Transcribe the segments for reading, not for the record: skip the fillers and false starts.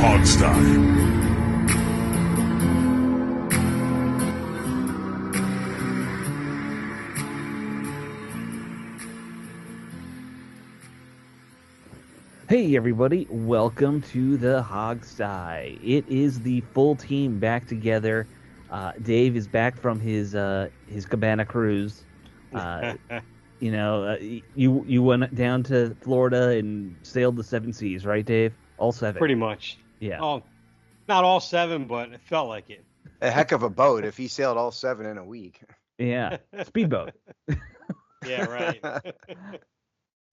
Hogstye. Hey everybody, welcome to the Hogsty. It is the full team back together. Dave is back from his cabana cruise. Uh, you went down to Florida and sailed the seven seas, right, Dave? All seven. Pretty much. Yeah, Oh, not all seven, but it felt like it. A heck of a boat if he sailed all seven in a week. yeah. Speedboat. Yeah, right.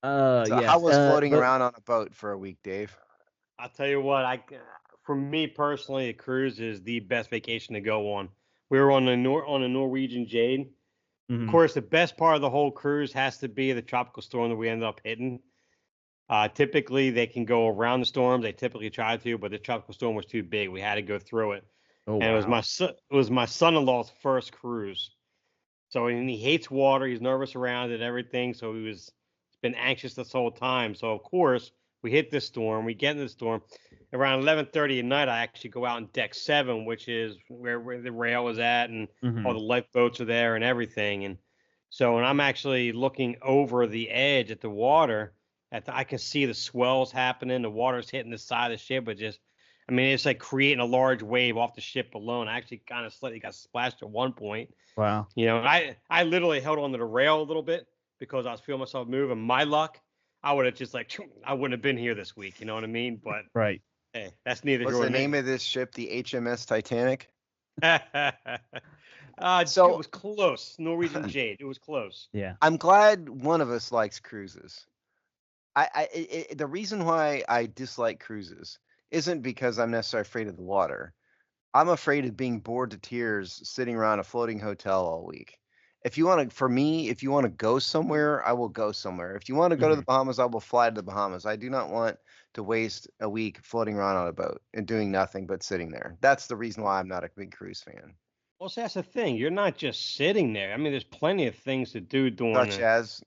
So how Yes. was floating But around on a boat for a week, Dave? I'll tell you what, for me personally, a cruise is the best vacation to go on. We were on the Norwegian Jade. Of mhm. course, the best part of the whole cruise has to be the tropical storm that we ended up hitting. Typically, they can go around the storms. They typically try to, but the tropical storm was too big. We had to go through it, Oh and wow. it was my son-in-law's first cruise. So and he hates water. He's nervous around it and everything. So he's been anxious this whole time. So of course we hit this storm. We get in the storm. Around 11:30 at night, I actually go out on deck seven, which is where the rail is at, and all Hmm. the lifeboats are there and everything. And so when I'm actually looking over the edge at the water, I can see the swells happening. The water's hitting the side of the ship, but just I mean, it's like creating a large wave off the ship alone. I actually kind of slightly got splashed at one point. Wow. I literally held on to the rail a little bit because I was feeling myself move. And my luck, I would have just like I wouldn't have been here this week. You know what I mean? But Right. hey, that's neither Was here the nor name of this ship the HMS Titanic? there. It So was close. Norwegian Jade. It was close. Yeah. I'm glad one of us likes cruises. The reason why I dislike cruises isn't because I'm necessarily afraid of the water. I'm afraid of being bored to tears sitting around a floating hotel all week. If you want to, for me, if you want to go somewhere, I will go somewhere. If you want to go to the Hmm. Bahamas, I will fly to the Bahamas. I do not want to waste a week floating around on a boat and doing nothing but sitting there. That's the reason why I'm not a big cruise fan. Well, see, that's the thing. You're not just sitting there. I mean, there's plenty of things to do during Such the. as,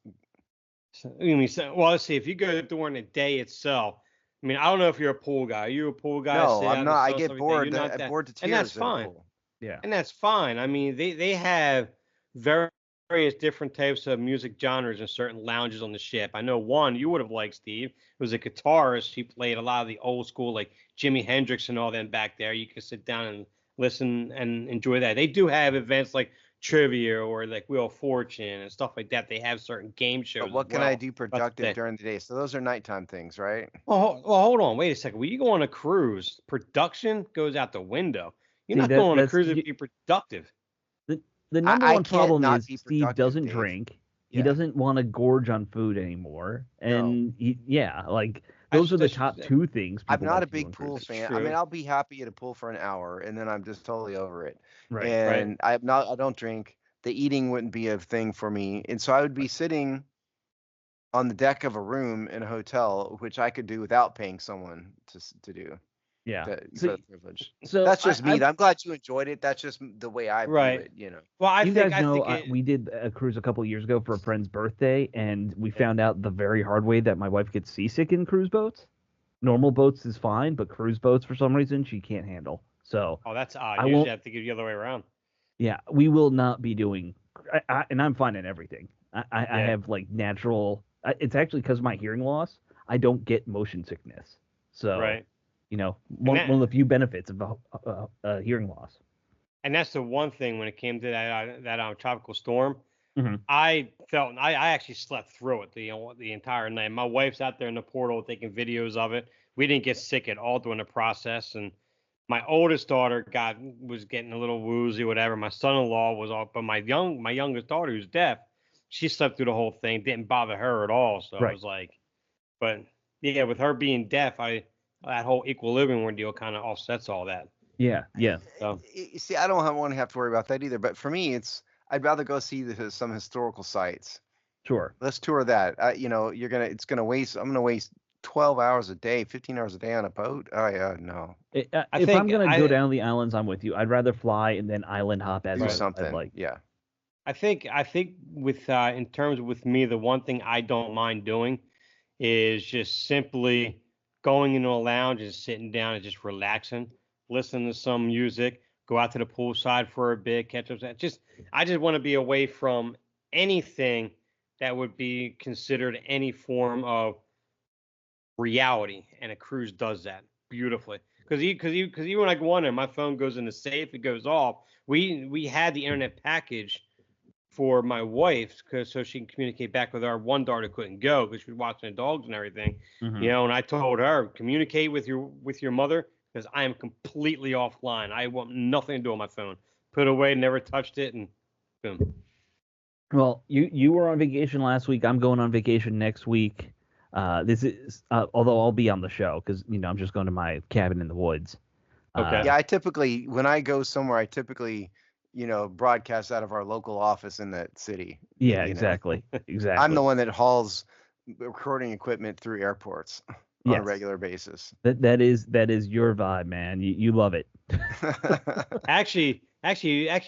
Well, let's see. If you go during the day itself, I mean, I don't know if you're a pool guy. Are you a pool guy? no, Sit out I'm in the not. I sun get every day. You're bored. not I'm that, bored to and that's tears in a fine. pool. Yeah. And that's fine. I mean, they have various different types of music genres in certain lounges on the ship. I know one you would have liked, Steve. It was a guitarist. He played a lot of the old school, like Jimi Hendrix and all them back there. You could sit down and listen and enjoy that. They do have events like trivia or like Wheel of Fortune and stuff like that. They have certain game But shows as what can I well. do That's the productive thing. during the day? So those are nighttime things, right? Well, hold on. Wait a second. When you go on a cruise, production goes out the window. You're See not that going on a that's cruise to be productive. the number I one can't problem not is be Steve productive, doesn't Dave. drink. He Yeah. doesn't want to gorge on food anymore. No. And yeah, like those are the top two things I'm people not like a to do big on pool cruises. fan. I mean, True. I'll be happy at a pool for an hour and then I'm just totally over it. Right. Right. And I don't drink. The eating wouldn't be a thing for me. And so I would be sitting on the deck of a room in a hotel, which I could do without paying someone to do Yeah. that So for the privilege. so That's just me. I've I'm glad you enjoyed it. That's just the way I view Right. it. Well, you guys I know think it. we did a cruise a couple years ago for a friend's birthday, and we Yeah. found out the very hard way that my wife gets seasick in cruise boats. Normal boats is fine, but cruise boats for some reason she can't handle. So Oh, that's odd. I Usually, won't. I think it's the other way around. Yeah, we will not be doing. And I'm fine in everything. I Yeah. have like natural. It's actually because of my hearing loss. I don't get motion sickness. So, Right. And one of the few benefits of a hearing loss. that's the one thing when it came to that tropical storm. Hmm. I actually slept through it the entire night. My wife's out there in the portal taking videos of it. We didn't get sick at all during the process, and my oldest daughter was getting a little woozy, whatever. My son-in-law was all, but my youngest daughter who's deaf, she slept through the whole thing. Didn't bother her at all. So I Right. was like, but yeah, with her being deaf, I that whole equilibrium ordeal kind of offsets all that. Yeah. Yeah. So See, I don't want to have to worry about that either. But for me, I'd rather go see some historical sites. Sure. Let's tour that. I'm gonna waste 12 hours a day, 15 hours a day on a boat. Oh yeah, no. I If I'm think gonna go I down the islands, I'm with you. I'd rather fly and then island hop as Do right. I'd something. like. Yeah. I think with in terms with me, the one thing I don't mind doing is just simply going into a lounge and sitting down and just relaxing, listening to some music, go out to the poolside for a bit, catch up. I just want to be away from anything that would be considered any form of reality, and a cruise does that beautifully. Because even when I go on there, my phone goes in the safe, it goes off. We had the internet package for my wife, because so she can communicate back with our one daughter who couldn't go because she was watching the dogs and everything. Mhm. You know, and I told her, communicate with your mother, because I am completely offline. I want nothing to do with my phone. Put it away, never touched it, and boom. Well, you were on vacation last week. I'm going on vacation next week. This is although I'll be on the show because I'm just going to my cabin in the woods. Okay. Yeah, I typically, when I go somewhere, I typically, broadcast out of our local office in that city. Yeah, You know, exactly, I'm exactly. the one that hauls recording equipment through airports on a Yes, regular basis. that is your vibe, man. You love it. Actually,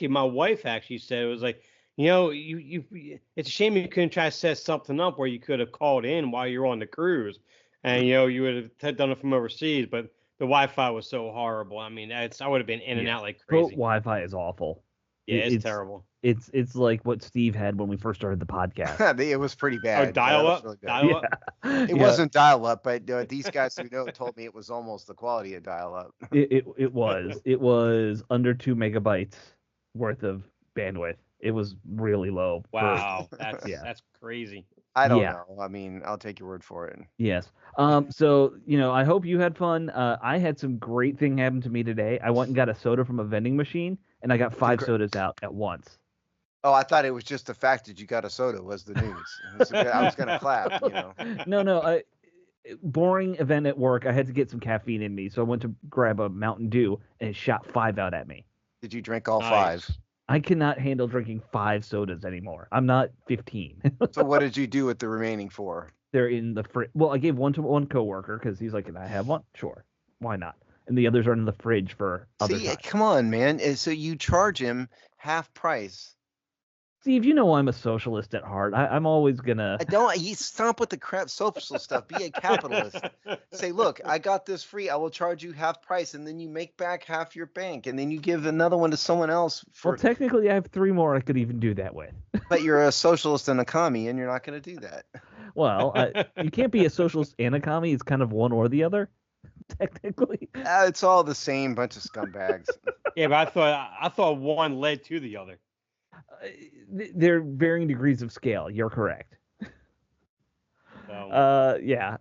my wife actually said it was like, it's a shame you couldn't try to set something up where you could have called in while you're on the cruise, and you would have done it from overseas. But the Wi-Fi was so horrible. I mean, I would have been in and Yeah, out like boat crazy. Wi-Fi is awful. Yeah, it's It's terrible. it's like what Steve had when we first started the podcast. It was pretty Oh, bad. Yeah, that dial was up, really bad. dial Yeah, up. It yeah. wasn't dial up, but these guys who know told me it was almost the quality of dial up. It was under 2 megabytes worth of bandwidth. It was really low for Wow, that's yeah. that's crazy. I don't Yeah. know. I mean, I'll take your word for it. Yes. So, I hope you had fun. I had some great thing happen to me today. I went and got a soda from a vending machine, and I got five sodas out at once. Oh, I thought it was just the fact that you got a soda was the news. I was gonna clap. No, boring event at work. I had to get some caffeine in me, so I went to grab a Mountain Dew, and it shot five out at me. Did you drink all five? Nice. I cannot handle drinking five sodas anymore. I'm not 15. So what did you do with the remaining four? They're in the fridge. Well, I gave one to one coworker because he's like, "Can I have one?" Sure, why not? And the others are in the fridge for other See, times. come on, man. So you charge him half price. Steve, I'm a socialist at heart. I'm always gonna. I don't. You stop with the crap social stuff. Be a capitalist. Say, look, I got this free. I will charge you half price, and then you make back half your bank, and then you give another one to someone else Well, technically, I have three more I could even do that with. But you're a socialist and a commie, and you're not going to do that. Well, you can't be a socialist and a commie. It's kind of one or the other, technically. It's all the same bunch of scumbags. Yeah, but I thought one led to the other. They're varying degrees of scale. You're correct. So, Yeah.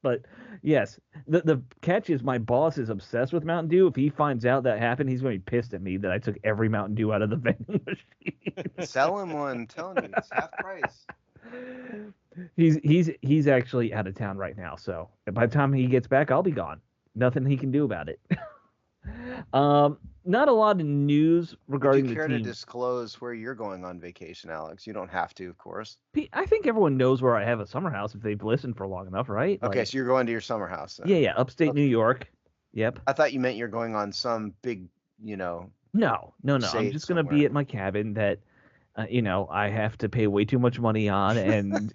But yes, the catch is my boss is obsessed with Mountain Dew. If he finds out that happened, he's going to be pissed at me that I took every Mountain Dew out of the vending machine. Sell him one. I'm telling you, it's half price. He's actually out of town right now, so by the time he gets back, I'll be gone. Nothing he can do about it. Not a lot of news regarding Would you care the to team. disclose where you're going on vacation, Alex? You don't have to, of course. I think everyone knows where I have a summer house if they've listened for long enough, right? Okay, Like, so you're going to your summer house then. yeah, upstate Okay. New York. Yep. I thought you meant you're going on some big, No. I'm Save just gonna be somewhere. at my cabin that, I have to pay way too much money on, and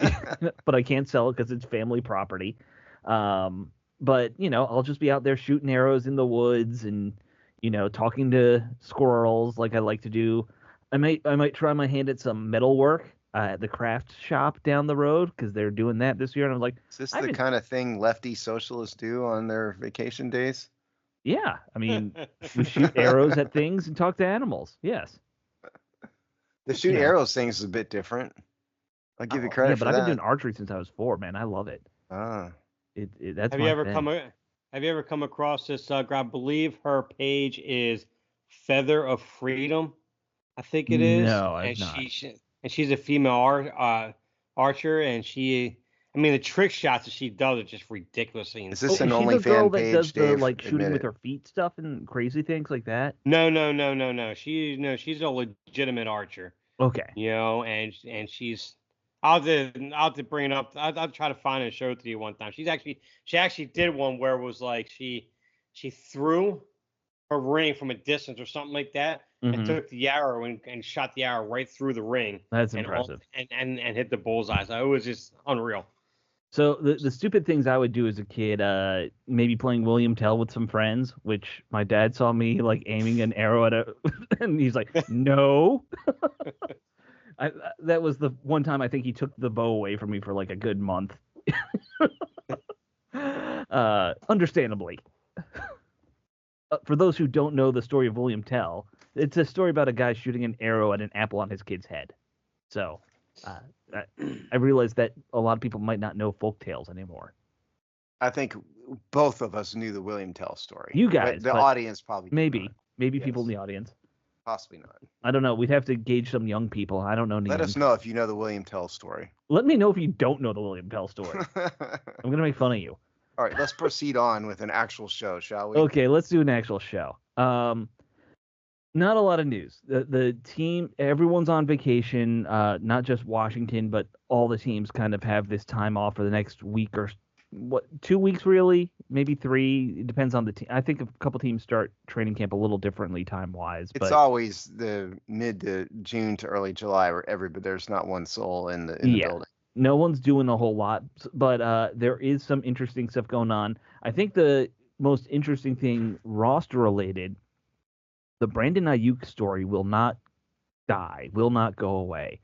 but I can't sell it because it's family property. But I'll just be out there shooting arrows in the woods and talking to squirrels like I like to do. I might try my hand at some metal work at the craft shop down the road because they're doing that this year, and I'm like, Is this I've the been, kind of thing lefty socialists do on their vacation days? yeah. I mean, we shoot arrows at things and talk to animals. Yes. The shoot Yeah. arrows thing is a bit different. I'll give you Oh, credit yeah, for but I've been that. doing archery since I was 4, man. I love it. Ah. That's have you my ever thing. have you ever come across this girl? I believe her page is Feather of Freedom, I think it is, No, I've and not. she's a female archer, and I mean, the trick shots that she does are just ridiculously Is Oh, this insane. an is she the girl OnlyFans that does page, the Dave? like shooting Admit with it. her feet stuff and crazy things like that? No, no, no, no, no. She's a legitimate archer, Okay. and she's. I'll have to bring it up. I'll try to find it and show it to you one time. She actually did one where it was like she threw her ring from a distance or something like that, and Hmm. took the arrow and shot the arrow right through the ring That's and impressive. and hit the bullseye. So it was just unreal. So the stupid things I would do as a kid, maybe playing William Tell with some friends, which my dad saw me like aiming an arrow at a, and he's like, "No." That was the one time I think he took the bow away from me for like a good month. Understandably. For those who don't know the story of William Tell, it's a story about a guy shooting an arrow at an apple on his kid's head. So, uh, I, I realize that a lot of people might not know folk tales anymore. I think both of us knew the William Tell story. You But guys, the but audience probably did not. maybe people in Yes, the audience. possibly not. I don't know. We'd have to gauge some young people. I don't know Let us names. know if you know the William Tell story. Let me know if you don't know the William Tell story. I'm gonna make fun of you. All right, let's proceed on with an actual show, shall we? Okay, let's do an actual show. Not a lot of news. The team, everyone's on vacation. Not just Washington, but all the teams kind of have this time off for the next week or 2 weeks really, maybe 3. It depends on the team. I think a couple teams start training camp a little differently time wise, It's but always the mid to June to early July where there's not one soul in the yeah, building. no one's doing a whole lot. But there is some interesting stuff going on. I think the most interesting thing roster related, the Brandon Ayuk story will not die, will not go away.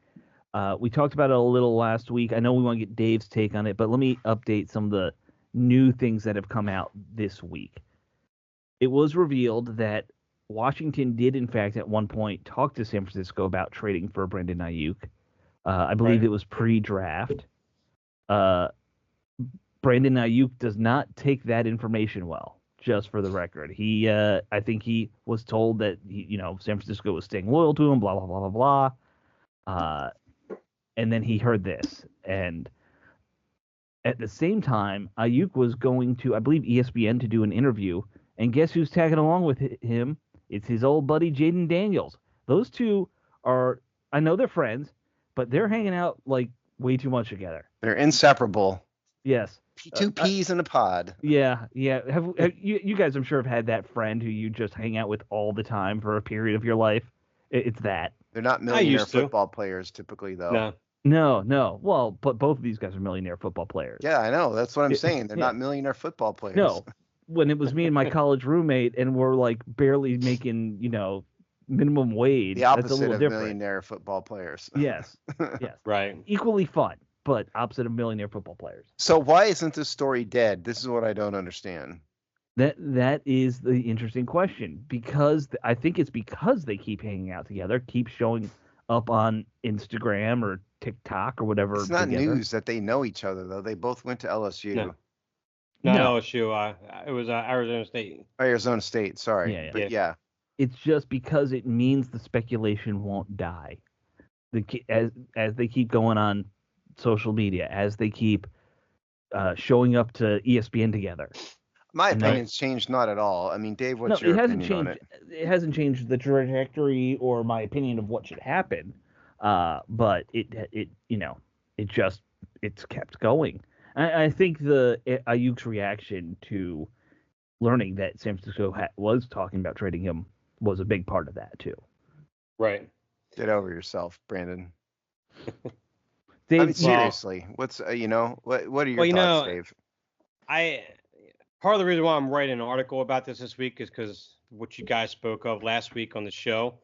We talked about it a little last week. I know we want to get Dave's take on it, but let me update some of the new things that have come out this week. It was revealed that Washington did, in fact, at one point talk to San Francisco about trading for Brandon Ayuk. I believe Right. it was pre-draft. Uh, Brandon Ayuk does not take that information well. Just for the record, I think he was told that San Francisco was staying loyal to him. Blah blah blah blah blah. And then he heard this, and at the same time, Ayuk was going to, I believe, ESPN to do an interview, and guess who's tagging along with him? It's his old buddy Jaden Daniels. Those two are, I know they're friends, but they're hanging out like way too much together. They're inseparable. Yes. Two peas in a pod. Yeah. Have you guys? I'm sure have had that friend who you just hang out with all the time for a period of your life. It's that. They're not I millionaire used to. football players typically, though. No. No. Well, but both of these guys are millionaire football players. Yeah, I know. That's what I'm saying. They're Yeah. not millionaire football players. No, when it was me and my college roommate, and we're like barely making, minimum wage. The That's a opposite little of different. millionaire football players. Yes. Right. Equally fun, but opposite of millionaire football players. So why isn't this story dead? This is what I don't understand. That is the interesting question, because I think it's because they keep hanging out together, keep showing up on Instagram or TikTok or whatever. It's not together. news that they know each other, though. They both went to LSU. No. Not No. LSU. It was Arizona State. Arizona State, sorry. Yeah. But yeah. It's just because it means the speculation won't die. As they keep going on social media, as they keep showing up to ESPN together. My And opinion's changed not at all. I mean, Dave, what's No, your it hasn't opinion on changed. it? It hasn't changed the trajectory or my opinion of what should happen. But it's kept going. I think the Ayuk's reaction to learning that San Francisco was talking about trading him was a big part of that too. Right. Get over yourself, Brandon. Dave, I mean, seriously, what's what are your thoughts, Dave? Part of the reason why I'm writing an article about this week is because what you guys spoke of last week on the show,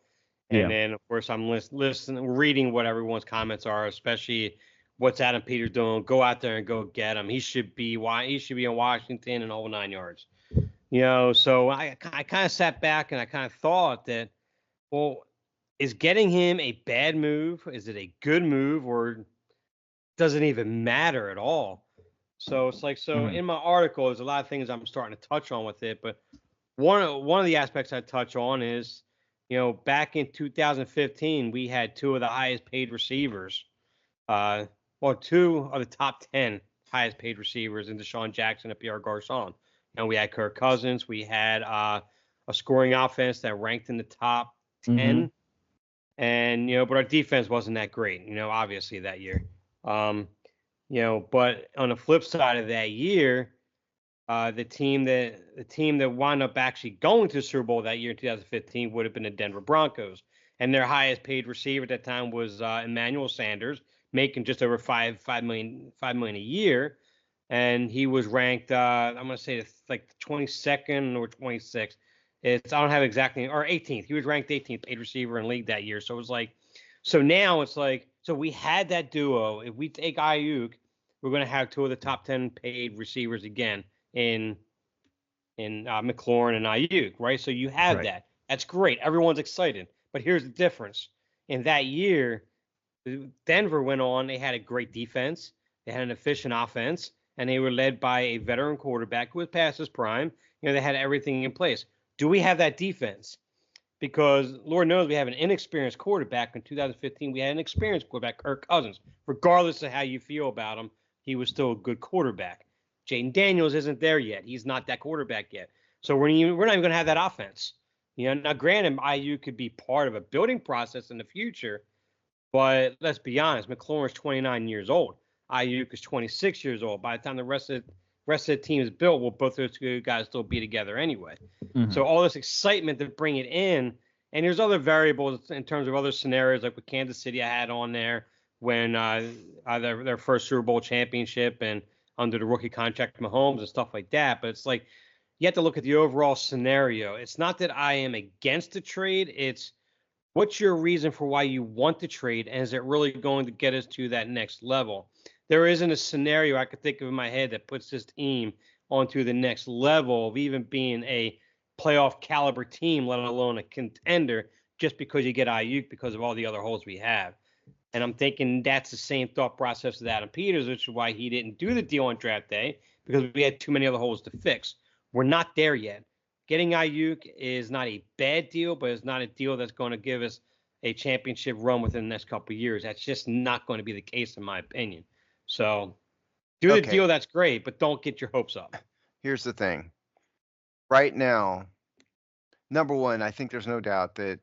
and Yeah. then of course I'm reading what everyone's comments are, especially what's Adam Peters doing. Go out there and go get him. He should be in Washington and all 9 yards. So I kind of sat back and I kind of thought that, well, is getting him a bad move? Is it a good move, or does it even matter at all? So it's like, in my article, there's a lot of things I'm starting to touch on with it, but one of the aspects I touch on is, back in 2015, we had two of the highest paid receivers, two of the top 10 highest paid receivers in Deshaun Jackson and Pierre Garçon. And we had Kirk Cousins. We had a scoring offense that ranked in the top 10. Mhm. And, but our defense wasn't that great, obviously that year. But on the flip side of that year, the team that wound up actually going to the Super Bowl that year in 2015 would have been the Denver Broncos. And their highest paid receiver at that time was Emmanuel Sanders, making just over $5 million a year. and he was ranked. I'm gonna say it's like 22nd or 26th. It's I don't have exactly or 18th. He was ranked 18th paid receiver in league that year. So it was like, so now it's like, so we had that duo. If we take Ayuk, we're gonna have two of the top 10 paid receivers again in McLaurin and Ayuk, right? So you have Right. that. That's great. Everyone's excited. But here's the difference. In that year, Denver went on. They had a great defense. They had an efficient offense, and they were led by a veteran quarterback who was past his prime. They had everything in place. Do we have that defense? Because Lord knows we have an inexperienced quarterback. In 2015, we had an experienced quarterback, Kirk Cousins. Regardless of how you feel about him, he was still a good quarterback. Jaden Daniels isn't there yet. He's not that quarterback yet. So we're not even going to have that offense. Now granted, IU could be part of a building process in the future, but let's be honest, McLaurin's 29 years old. Ayuk is 26 years old. By the time the rest of the team is built, will both those two guys still be together anyway? Mm-hmm. So all this excitement to bring it in, and there's other variables in terms of other scenarios, like with Kansas City, I had on there when their first Super Bowl championship and under the rookie contract Mahomes and stuff like that. But it's like you have to look at the overall scenario. It's not that I am against the trade. It's what's your reason for why you want to trade, and is it really going to get us to that next level? There isn't a scenario I could think of in my head that puts this team onto the next level of even being a playoff caliber team, let alone a contender, just because you get Ayuk because of all the other holes we have. And I'm thinking that's the same thought process with Adam Peters, which is why he didn't do the deal on draft day, because we had too many other holes to fix. We're not there yet. Getting Ayuk is not a bad deal, but it's not a deal that's going to give us a championship run within the next couple of years. That's just not going to be the case, in my opinion. So do the deal, that's great, but don't get your hopes up. Here's the thing. Right now, number one, I think there's no doubt that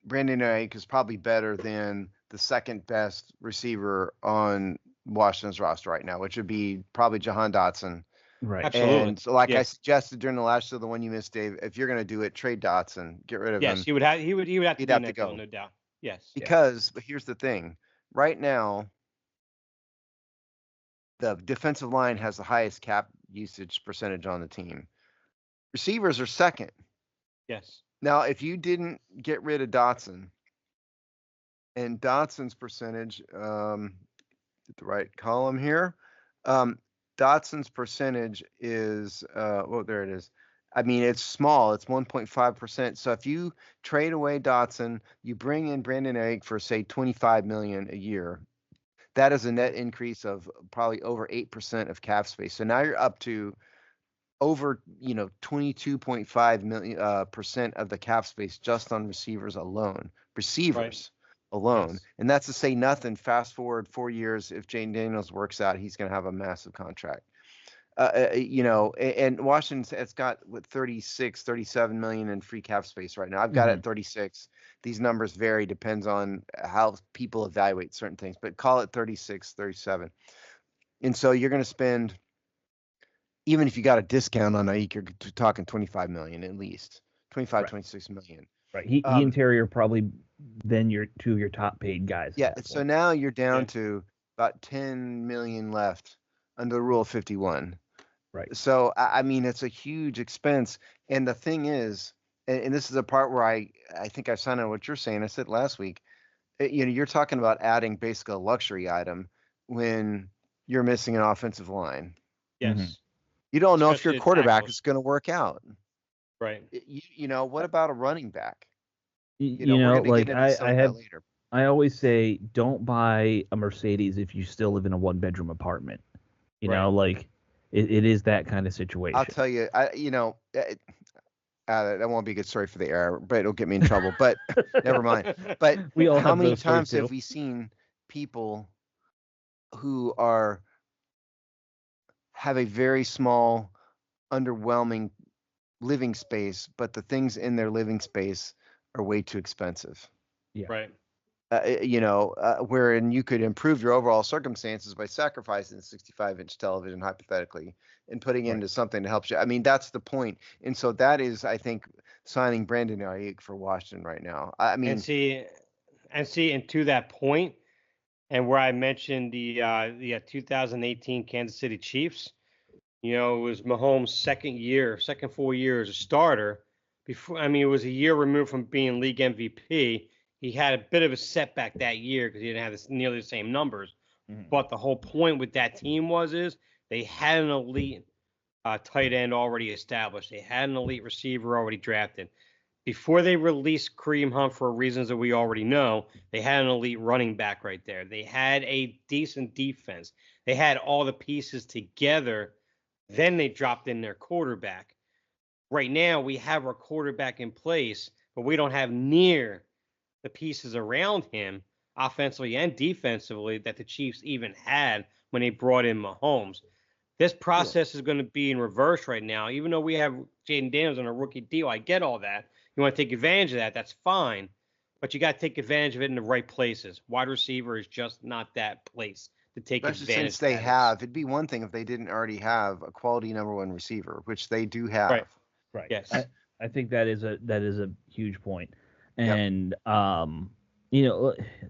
Brandon Ayuk is probably better than the second best receiver on Washington's roster right now, which would be probably Jahan Dotson. Right. Absolutely. And so, like I suggested during the last show, the one you missed, Dave, if you're going to do it, trade Dotson, get rid of him. Yes, he would have to be in that deal, no doubt. Yes. Because, but here's the thing. Right now, the defensive line has the highest cap usage percentage on the team. Receivers are second. Yes. Now, if you didn't get rid of Dotson, and Dotson's percentage, get the right column here. Dotson's percentage is, there it is. I mean, it's small. It's 1.5%. So if you trade away Dotson, you bring in Brandon Ayuk for say $25 million a year. That is a net increase of probably over 8% of cap space. So now you're up to over 22.5 million percent of the cap space just on receivers alone. Alone. Yes. And that's to say nothing. Fast forward 4 years, if Jaden Daniels works out, he's going to have a massive contract. And Washington's it's got 37 million in free cap space right now. I've got it at 36. These numbers vary, depends on how people evaluate certain things, but call it 36, 37. And so you're going to spend, even if you got a discount on Ayuk, you're talking 25 million at least, 25, right. 26 million. Right. He interior probably then two of your top paid guys. Yeah. So now you're down to about 10 million left under Rule 51. Right. So, I mean, it's a huge expense. And the thing is, and this is a part where I think I signed on what you're saying. I said last week, you're talking about adding basically a luxury item when you're missing an offensive line. Yes. Mm-hmm. You don't know if your quarterback is going to work out. Right. What about a running back? I always say, don't buy a Mercedes if you still live in a 1-bedroom apartment. It is that kind of situation. I'll tell you, that won't be a good story for the air, but it'll get me in trouble. But never mind. But how many times have we seen people who have a very small, underwhelming living space, but the things in their living space are way too expensive? Yeah. Right. Wherein you could improve your overall circumstances by sacrificing the 65-inch television, hypothetically, and putting into something to help you. I mean, that's the point. And so that is, I think, signing Brandon Ayuk for Washington right now. I mean, and to that point, and where I mentioned the 2018 Kansas City Chiefs. It was Mahomes' second full year as a starter. Before, I mean, it was a year removed from being league MVP. He had a bit of a setback that year because he didn't have nearly the same numbers. Mhm. But the whole point with that team is they had an elite tight end already established. They had an elite receiver already drafted. Before they released Kareem Hunt for reasons that we already know, they had an elite running back right there. They had a decent defense. They had all the pieces together. Then they dropped in their quarterback. Right now, we have our quarterback in place, but we don't have near the pieces around him, offensively and defensively, that the Chiefs even had when they brought in Mahomes. This Yeah. process is going to be in reverse right now. Even though we have Jaden Daniels on a rookie deal, I get all that. You want to take advantage of that, that's fine. But you got to take advantage of it in the right places. Wide receiver is just not that place to take Especially advantage since of they that is. have, it'd be one thing if they didn't already have a quality number one receiver, which they do have. Right. Right. Yes. I think that is a huge point. Yep. And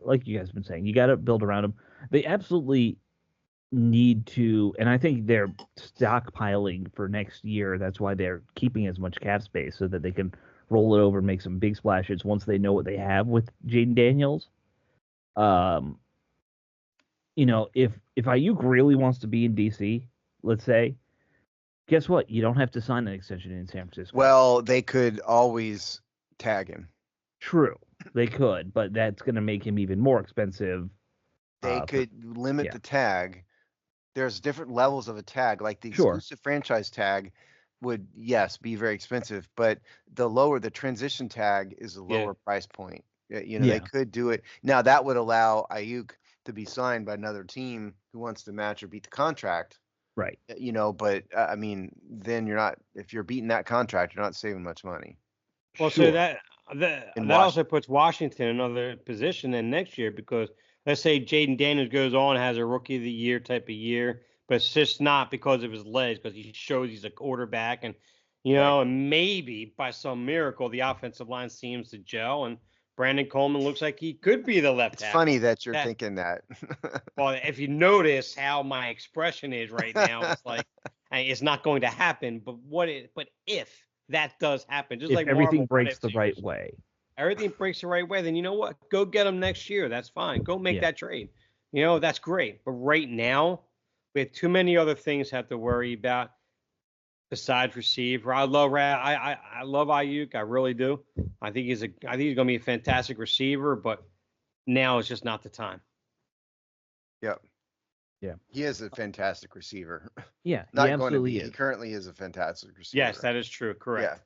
like you guys have been saying, you got to build around them. They absolutely need to, and I think they're stockpiling for next year. That's why they're keeping as much cap space so that they can roll it over and make some big splashes once they know what they have with Jaden Daniels. Um, if Ayuk really wants to be in DC, let's say, guess what? You don't have to sign an extension in San Francisco. Well, they could always tag him. True, they could, but that's going to make him even more expensive. They For, could limit yeah, the tag. There's different levels of a tag. Like the sure, exclusive franchise tag would, yes, be very expensive, but the transition tag is a Yeah. lower price point. They yeah, could do it. Now that would allow Ayuk to be signed by another team who wants to match or beat the contract. right, But I mean, then if you're beating that contract, you're not saving much money Well, so sure, that in that also Washington. puts Washington in another position then next year because let's say Jaden Daniels goes on has a rookie of the year type of year, but it's just not because of his legs because he shows he's a quarterback and Right. and maybe by some miracle the offensive line seems to gel and Brandon Coleman looks like he could be the left It's funny tackle. that you're That thinking that. well, if you notice how my expression is right now, it's like it's not going to happen. But if that does happen, just if like everything Marvel, what breaks if the right series, way. everything breaks the right way, then you know what? Go get him next year. That's fine. Go make Yeah, that trade. That's great. But right now, we have too many other things to have to worry about besides receiver. I love Ayuk. I really do. I think he's going to be a fantastic receiver. But now is just not the time. Yep. yeah, He is a fantastic receiver. yeah, he Not going to absolutely be. He is. currently is a fantastic Yes, receiver. that is true. Yeah. Correct.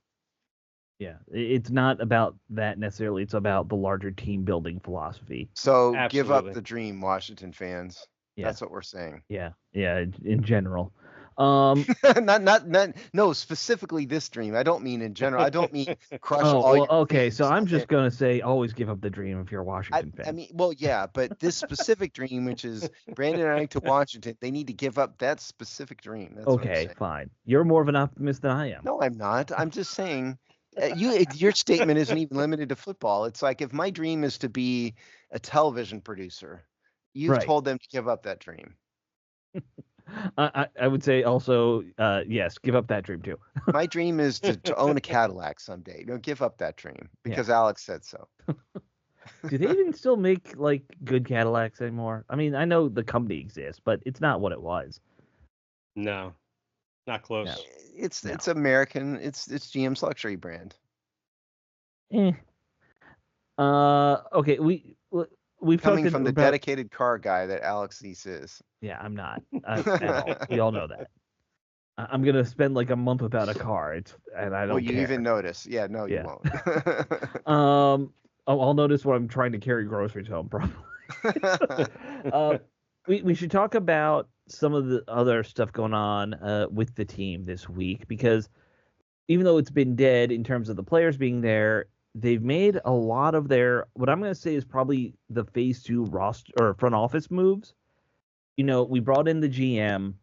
Yeah, it's not about that necessarily. It's about the larger team building philosophy. So give up Absolutely. the dream, Washington fans. Yeah, That's what we're saying. yeah, in general. Um, not no, specifically this dream. I don't mean in general. I don't mean crush oh all well, your okay. So dreams. I'm just gonna say, always give up the dream if you're a I, Washington I fan. mean, well, yeah, but this specific dream, which is Brandon and I to Washington, they need to give up that specific dream. That's what I'm Okay, saying. fine. You're more of an optimist than I am. No, I'm not. I'm just saying your statement isn't even limited to football. It's like if my dream is to be a television producer, you've Right. told them to give up that dream. I would say also, yes, give up that dream too. My dream is to own a Cadillac someday. Don't give up that dream Yeah. because Alex said so. Do they even still make like good Cadillacs anymore? I mean, I know the company exists, but it's not what it was. No, not No, close. no. It's American. It's GM's luxury brand. Eh. Okay. We've talked Coming from the about. dedicated car guy that Alex East is. Yeah, I'm not at all. We all know that. I'm gonna spend like a month without a car. And I Will don't you even care. notice? Yeah, no, you Yeah. won't. I'll notice when I'm trying to carry groceries home, probably. uh, we should talk about some of the other stuff going on with the team this week because even though it's been dead in terms of the players being there, they've made a lot of their what I'm going to say is probably the phase two roster or front office moves. We brought in the GM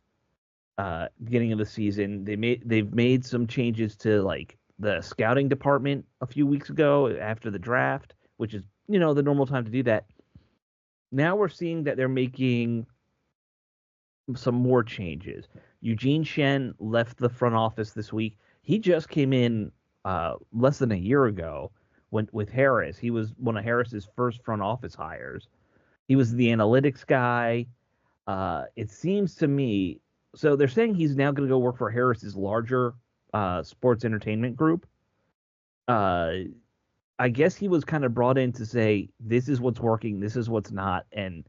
beginning of the season. They've made some changes to like the scouting department a few weeks ago after the draft, which is the normal time to do that. now we're seeing that they're making some more changes. Eugene Shen left the front office this week. He just came in less than a year ago with Harris. He was one of Harris's first front office hires. He was the analytics guy. It seems to me, so they're saying he's now going to go work for Harris's larger sports entertainment group. Uh, I guess he was kind of brought in to say this is what's working, this is what's not, and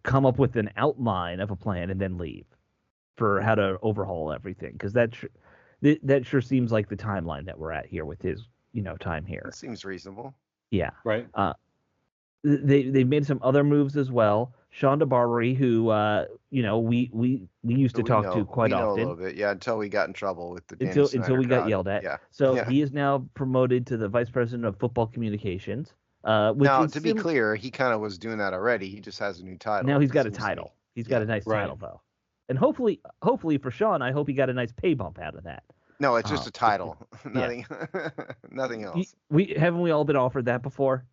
come up with an outline of a plan and then leave for how to overhaul everything. Because that sure seems like the timeline that we're at here with his time here. That seems reasonable. Yeah. Right. They've made some other moves as well. Shonda Barbary, who we used to talk to quite a often. little bit, yeah, until we got in trouble with the until we got yelled at. Yeah. So he is now promoted to the vice president of football communications. Now, to be clear, he kind of was doing that already. He just has a new title. Now he's got a title. He's got a nice title though, and hopefully for Sean, I hope he got a nice pay bump out of that. No, it's just a title. Nothing, nothing else. Haven't we all been offered that before?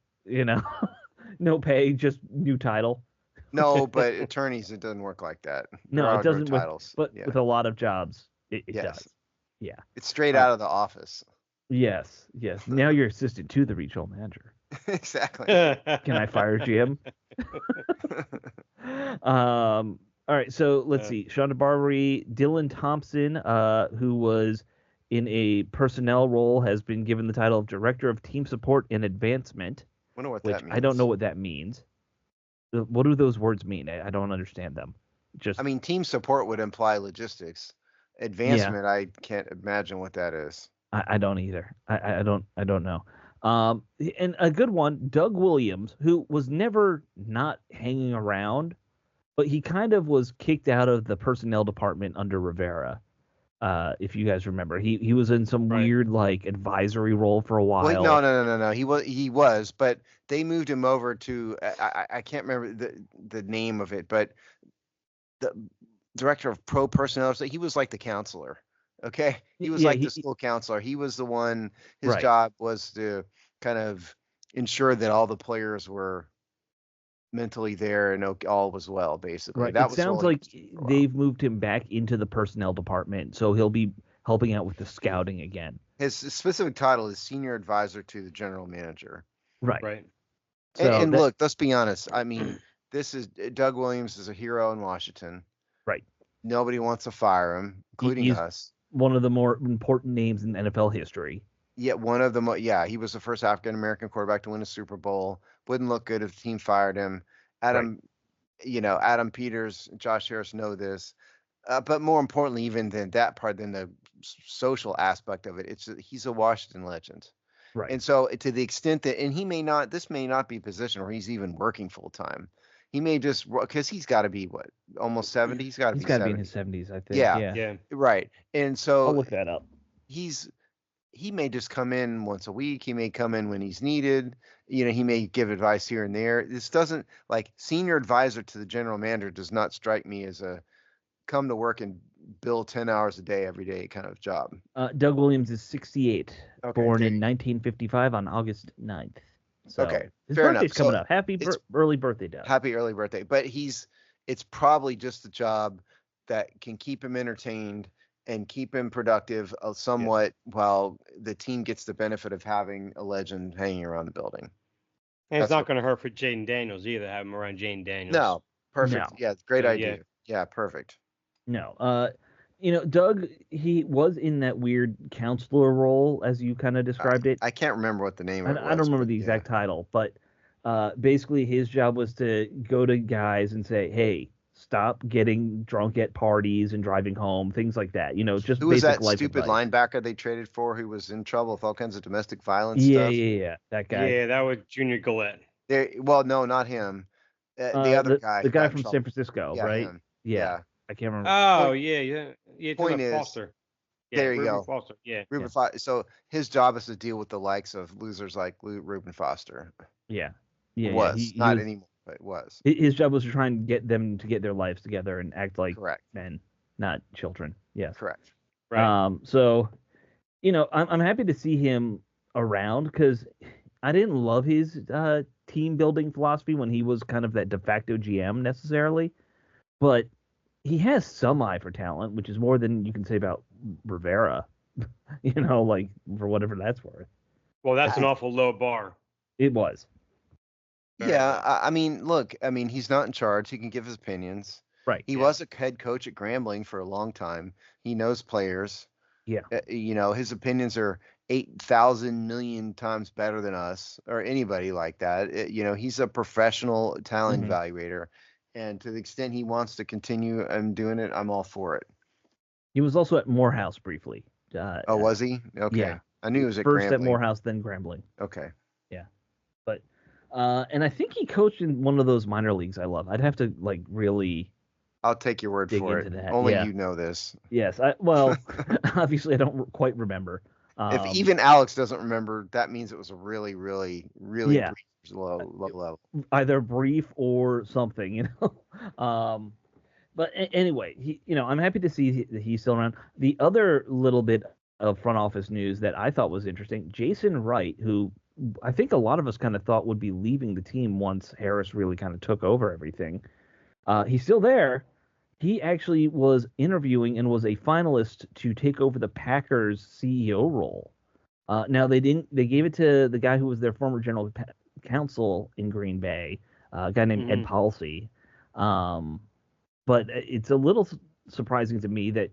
No pay, just new title. No, but attorneys, it doesn't work like that. No, it doesn't. Titles, with a lot of jobs, it does. Yeah, it's straight out of the office. Yes. Now you're assistant to the regional manager. Exactly. Can I fire Jim? All right, so let's see. Shonda Barbary, Dylan Thompson, who was in a personnel role, has been given the title of Director of Team Support and Advancement. Wonder what that means. I don't know what that means. What do those words mean? I don't understand them. Team support would imply logistics. Advancement, I can't imagine what that is. I don't either. I don't know. And a good one, Doug Williams, who was never not hanging around, but he kind of was kicked out of the personnel department under Rivera. If you guys remember, he was in some weird advisory role for a while. Well, no. He was, but they moved him over to I can't remember the name of it, but the director of pro personnel. So he was like the counselor. Okay, he was the school counselor. He was the one. His job was to kind of ensure that all the players were mentally there and all was well, basically. Right. It sounds like they've moved him back into the personnel department, so he'll be helping out with the scouting again. His specific title is senior advisor to the general manager. Right. So and look, let's be honest. This is Doug Williams is a hero in Washington. Right. Nobody wants to fire him, including us. One of the more important names in NFL history. Yeah, one of the he was the first African American quarterback to win a Super Bowl. Wouldn't look good if the team fired him. Adam Peters, Josh Harris know this, but more importantly, even than that part, than the social aspect of it, he's a Washington legend. Right. And so, to the extent that, and this may not be a position where he's even working full time. He may just, because he's got to be almost 70. He's got to be in his 70s, I think. Yeah. Right. And so I'll look that up. He may just come in once a week. He may come in when he's needed. He may give advice here and there. This doesn't, senior advisor to the general manager does not strike me as a come to work and bill 10 hours a day every day kind of job. Doug Williams is 68, born in 1955 on August 9th. So his birthday's coming up. Happy early birthday, Doug. Happy early birthday. But it's probably just a job that can keep him entertained and keep him productive somewhat while the team gets the benefit of having a legend hanging around the building. And it's not going to hurt for Jaden Daniels either, have him around Jaden Daniels. No, perfect. No. Yeah, great idea. Yeah, perfect. No, Doug, he was in that weird counselor role, as you kind of described it. I can't remember what the name of it was. I don't remember the exact title, but basically his job was to go to guys and say, hey, stop getting drunk at parties and driving home, things like that. Just who was basic that stupid linebacker they traded for who was in trouble with all kinds of domestic violence stuff? Yeah, that guy. Yeah, that was Junior Gillette. Well, no, not him. The other guy. The guy from San Francisco, right? Him. Yeah. I can't remember. Oh, yeah. Point is, Foster. Yeah, there you Reuben go. Foster. Yeah. Reuben Foster. So his job is to deal with the likes of losers like Reuben Foster. Yeah. Not anymore, but it was. His job was to try and get them to get their lives together and act like men, not children. Yes. Correct. Right. So, I'm happy to see him around because I didn't love his team building philosophy when he was kind of that de facto GM necessarily, but he has some eye for talent, which is more than you can say about Rivera. Like for whatever that's worth. Well, that's an I, awful low bar. It was Very yeah, low. I mean, look, I mean, he's not in charge. He can give his opinions. right. He Yeah. was a head coach at Grambling for a long time. He knows players. Yeah. His opinions are 8,000 million times better than us or anybody like that. He's a professional talent hmm evaluator. And to the extent he wants to continue doing it, I'm all for it. He was also at Morehouse briefly. Oh, was he? Yeah. Okay. I knew he was at First at Grambling. Morehouse, then Grambling. Okay. Yeah. But and I think he coached in one of those minor leagues I love. I'd have to like really I'll take your word dig for into it. that. Only Yeah. you know this. Yes. Obviously I don't quite remember. If even Alex doesn't remember, that means it was a really, really, really Yeah. brief, low level. Either brief or something. But anyway, I'm happy to see that he's still around. The other little bit of front office news that I thought was interesting, Jason Wright, who I think a lot of us kind of thought would be leaving the team once Harris really kind of took over everything. He's still there. He actually was interviewing and was a finalist to take over the Packers CEO role. Now they didn't. They gave it to the guy who was their former general counsel in Green Bay, a guy named Ed Hmm. Palsy. Um, but it's a little surprising to me that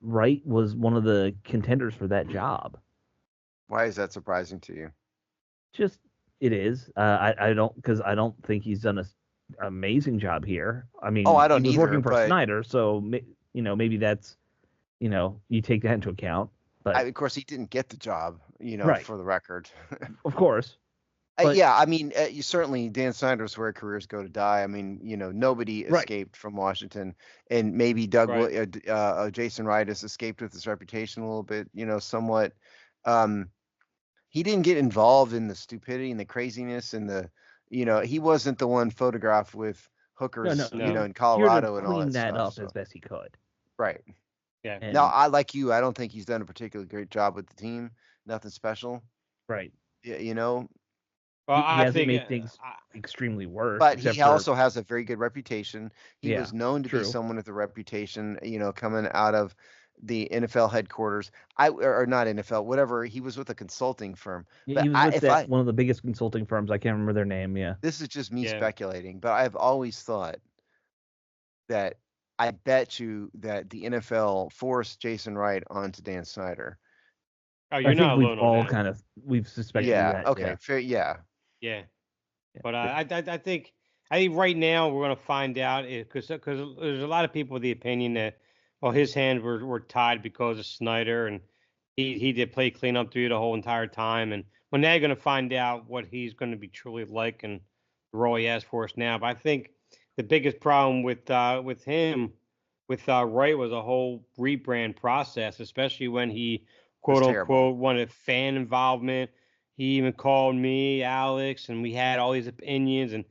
Wright was one of the contenders for that job. Why is that surprising to you? Just it is. I don't because I don't think he's done an amazing job here. I Oh, mean, I he don't was either, working for but Snyder, so maybe that's you take that into account. But of course he didn't get the job, right, for the record. of course. But Yeah, I mean, you certainly Dan Snyder's where careers go to die. I mean, nobody right, escaped from Washington, and maybe Doug, Right. Jason Wright has escaped with his reputation a little bit, somewhat. Um, he didn't get involved in the stupidity and the craziness and he wasn't the one photographed with no, hookers, he No. was in here to Colorado and all clean that that stuff. up So as best he could. right Yeah. now, And I like you. I don't think he's done a particularly great job with the team. Nothing special. right, Yeah, Well, he I hasn't think, made things extremely worse, but he except for also has a very good reputation. He yeah, was known to be true. someone with a reputation, coming out of the NFL headquarters. Or not NFL, whatever. He was with a consulting firm. He But was with if that I one of the biggest consulting firms. I can't remember their name. Yeah. this is just me yeah. speculating, but I've always thought that I bet you that the NFL forced Jason Wright onto Dan Snyder. Oh, I you're think not we've alone on all that. kind of we've suspected Yeah. that. Okay. Yeah. Fair. Yeah. Yeah. Yeah. But I think right now we're going to find out because there's a lot of people with the opinion that his hands were tied because of Snyder and he did play cleanup through the whole entire time and we're now going to find out what he's going to be truly like and the role he has for us now. But I think the biggest problem with him with Wright was a whole rebrand process, especially when he That's quote terrible. unquote wanted fan involvement. He even called me, Alex, and we had all these opinions and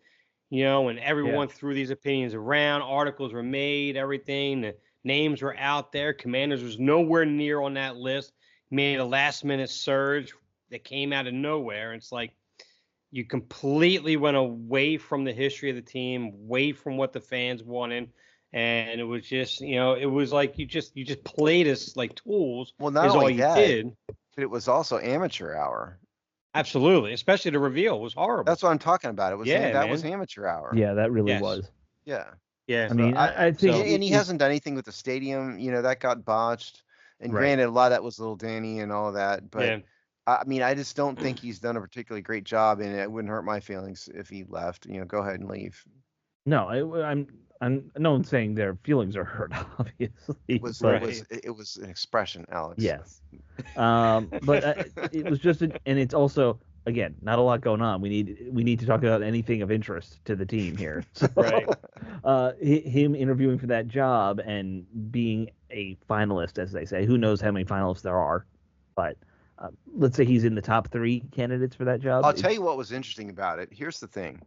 and Yeah. everyone threw these opinions around. Articles were made, everything. The names were out there. Commanders was nowhere near on that list. Made a last minute surge that came out of nowhere. It's like you completely went away from the history of the team, away from what the fans wanted. And it was just, it was like you just played us like tools Well, not is all only you that, did. but it was also amateur hour. Absolutely. Especially the reveal was horrible. That's what I'm talking about. Yeah, That was man. amateur hour. Yeah. That really Yes. was. Yeah. Yeah. I So mean, I think So and he hasn't done anything with the stadium. That got botched. And right. granted, a lot of that was little Danny and all that. But yeah. I mean, I just don't think he's done a particularly great job, and it wouldn't hurt my feelings if he left. Go ahead and leave. No, I'm no one's saying their feelings are hurt, obviously, but It was an expression, Alex. yes. But it was just, and it's also again not a lot going on. We need to talk about anything of interest to the team here. So, Right. him interviewing for that job and being a finalist, as they say. Who knows how many finalists there are, but let's say he's in the top 3 candidates for that job. I'll tell you what was interesting about it. Here's the thing.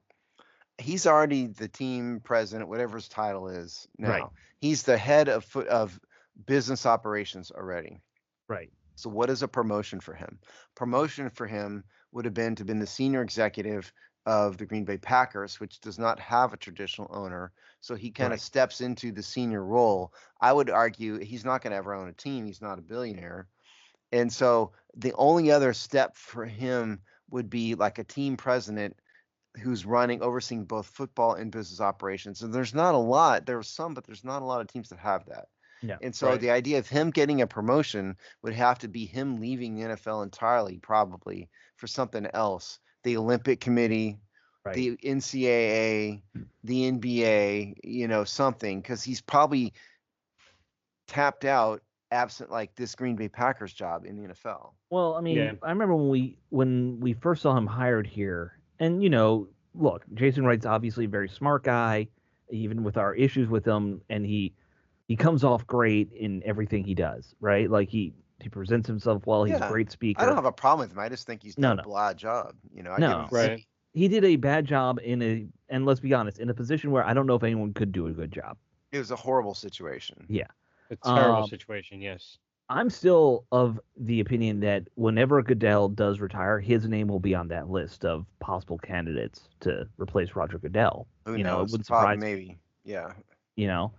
He's already the team president, whatever his title is now. Right. He's the head of business operations already. Right. So what is a promotion for him? Promotion for him would have been to been the senior executive of the Green Bay Packers, which does not have a traditional owner. So he kind of Right. steps into the senior role. I would argue he's not going to ever own a team. He's not a billionaire. And so the only other step for him would be like a team president who's overseeing both football and business operations. And there's not a lot. There are some, but there's not a lot of teams that have that. Yeah. And so Right. the idea of him getting a promotion would have to be him leaving the NFL entirely, probably for something else. The Olympic Committee, Right. the NCAA, the NBA, something, because he's probably tapped out absent like this Green Bay Packers job in the NFL. Well, I Yeah. mean, I remember when we first saw him hired here, and look, Jason Wright's obviously a very smart guy, even with our issues with him, and he comes off great in everything he does, right? Like he presents himself well. He's a Yeah. great I don't speaker. have a problem with him. I just think he's done No, a no, blah job. I give him no. Right. He did a bad job and let's be honest, in a position where I don't know if anyone could do a good job. it was a horrible situation. Yeah. A terrible Um, situation. Yes. I'm still of the opinion that whenever Goodell does retire, his name will be on that list of possible candidates to replace Roger Goodell. Who It knows? wouldn't Probably, surprise me. maybe. Yeah. You know,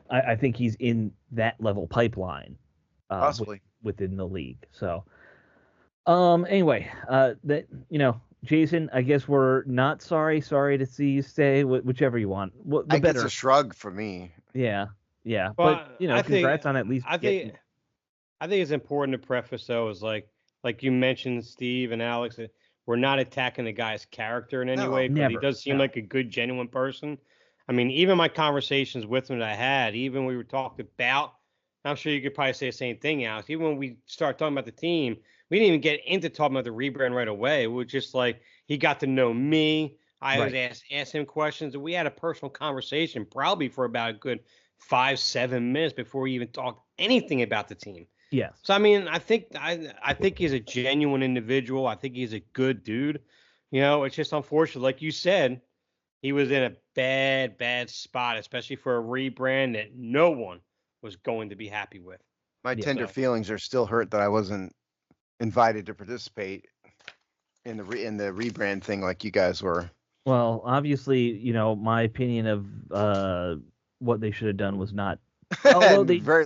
I think he's in that level pipeline Possibly. within the league. So, anyway, Jason, I guess we're not sorry to see you stay. Whichever you want. Well, the I guess a better. shrug for me. Yeah, yeah. Well, But I think congrats on at least I getting. think I think it's important to preface though is like you mentioned, Steve and Alex, that we're not attacking the guy's character in any No. way because he Never. does seem No. like a good, genuine person. I mean, even my conversations with him that I had, even we were talking about, I'm sure you could probably say the same thing, Alex. Even when we start talking about the team, we didn't even get into talking about the rebrand right away. We were just like he got to know me. I was Right. ask him questions, and we had a personal conversation probably for about a good 5-7 minutes before we even talked anything about the team. Yes. So I mean, I think he's a genuine individual. I think he's a good dude. It's just unfortunate, like you said, he was in a bad spot, especially for a rebrand that no one was going to be happy with. My Yeah. tender So feelings are still hurt that I wasn't invited to participate in the rebrand thing like you guys were. Well, obviously, my opinion of what they should have done was not. Although And very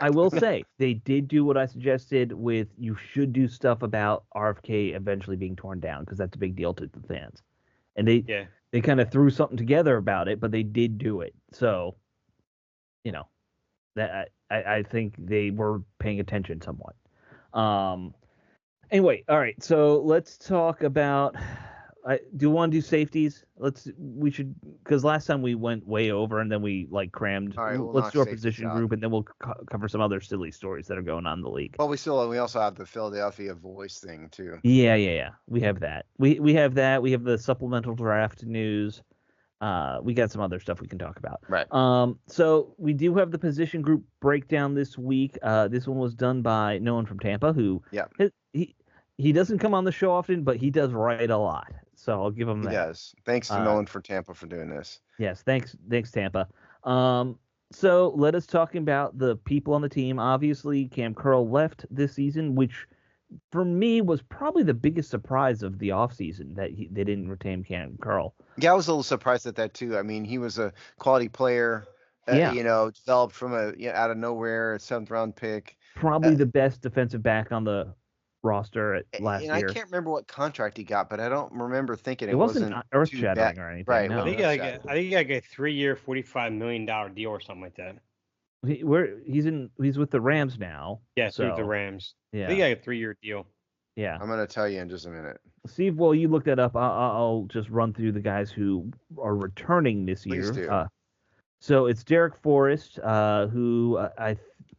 I will say they did do what I suggested with you should do stuff about RFK eventually being torn down because that's a big deal to the fans, and yeah, they kind of threw something together about it, but they did do it. So, that I think they were paying attention somewhat. Um, Anyway, all right. So let's talk about. Do you want to do safeties? We should because last time we went way over and then we like crammed. All right, we'll Let's knock do our safeties position out. group and then we'll also some other silly stories that are going on in the league. Well, we also have the Philadelphia voice thing too. Yeah. We have that. We have that. We have the supplemental draft news. We got some other stuff we can talk about. Right. So we do have the position group breakdown this week. This one was done by Nolan from Tampa, who Yeah. he doesn't come on the show often, but he does write a lot. So I'll give him He that. does. Thanks to Nolan for Tampa for doing this. Yes, thanks Tampa. So let us talk about the people on the team. Obviously, Cam Curl left this season, which for me was probably the biggest surprise of the offseason that they didn't retain Cam Curl. Yeah, I was a little surprised at that too. I mean, he was a quality player. Yeah. Developed from out of nowhere, a 7th-round pick. Probably the best defensive back on the roster last And year. I can't remember what contract he got, but I don't remember thinking It wasn't too earth-shattering bad. or anything. Right. No. I think he got a 3-year, $45 million deal or something like that. He's with the Rams now. Yeah, so, with the Rams. Yeah. I think he got a 3-year deal. Yeah. I'm gonna tell you in just a minute. Steve, while you look that up, I'll just run through the guys who are returning this year. Please do. So it's Derek Forrest, who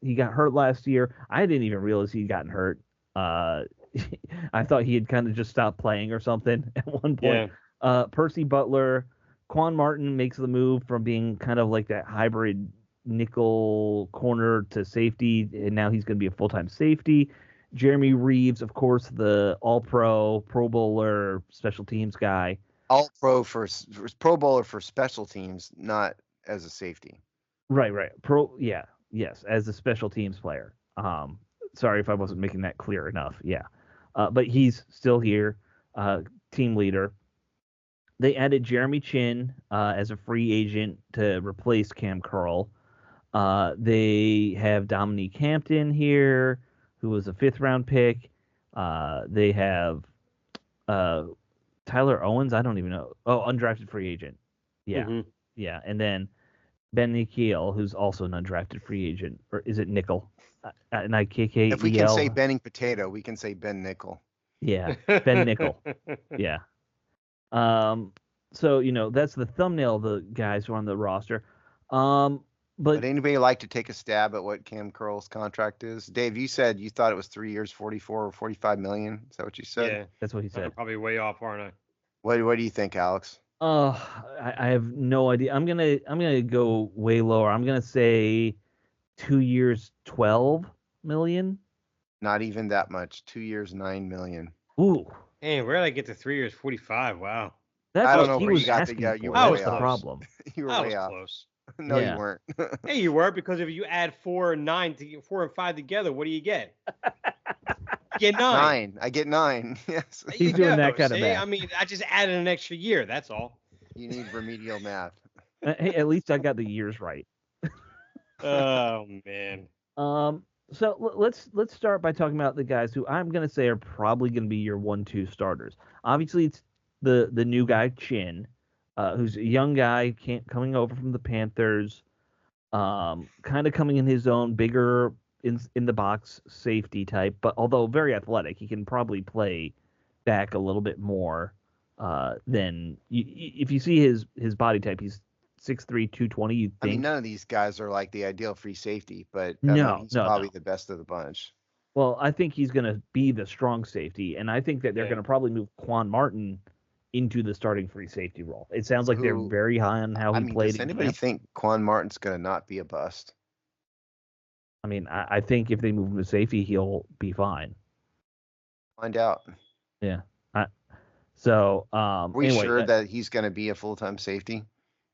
he got hurt last year. I didn't even realize he'd gotten hurt. I thought he had kind of just stopped playing or something at one point. Yeah. Percy Butler, Quan Martin makes the move from being kind of like that hybrid nickel corner to safety, and now he's going to be a full-time safety. Jeremy Reeves, of course, the All-Pro, Pro Bowler, special teams guy. All-Pro for Pro Bowler for special teams, not as a safety. Right. Yes, as a special teams player. Sorry if I wasn't making that clear enough. Yeah. But he's still here, team leader. They added Jeremy Chin as a free agent to replace Cam Curl. They have Dominique Hampton here, who was a fifth round pick. They have uh, Tyler Owens. I don't even know. Oh, undrafted free agent. Yeah, Hmm. yeah. And then Ben Nikhil, who's also an undrafted free agent, or is it Nickel? If we can say Nikkel. Benning Potato, we can say Ben Nickel. Yeah, Ben Nickel. Yeah. Um. So that's the thumbnail of the guys who are on the roster. Um. But Would anybody like to take a stab at what Cam Curl's contract is? Dave, you said you thought it was 3 years, 44 or 45 million. Is that what you said? Yeah, that's what he I'm said. probably way off, aren't I? What do you think, Alex? Uh, I have no idea. I'm gonna go way lower. I'm gonna say 2 years, 12 million. Not even that much. 2 years, 9 million. Ooh, Hey, where did I get to 3 years, 45? Wow. that's I I don't what was know he where you was close. got the. asking Yeah, you for. were I That's was way the off. close. problem. You were I way was off. close. No, you Yeah. weren't. Hey, you were, because if you add 4 and 9 to 4 and 5 together, what do you get? You get 9. 9. I get 9. Yes. There He's you doing go. that kind of See, I math. mean, I just added an extra year. That's all. You need remedial math. Hey, at least I got the years right. Oh man. So let's start by talking about the guys who I'm gonna say are probably gonna be your 1-2 starters. Obviously, it's the new guy Chin, who's a young guy coming over from the Panthers, kind of coming in his own, bigger in the box safety type, but although very athletic, he can probably play back a little bit more than if you see his body type, he's 6'3", 220. You'd I mean, think none of these guys are like the ideal free safety, but I mean, no, he's no, probably no. the best of the bunch. Well, I think he's going to be the strong safety, and I think that they're Yeah. going to probably move Quan Martin into the starting free safety role. It sounds like they're Who, very high on how I he mean, played does in anybody camp. think Quan Martin's going to not be a bust? I mean, I think if they move him to safety, he'll be fine. Find out. Yeah. I, so Are we anyway, sure that he's going to be a full-time safety?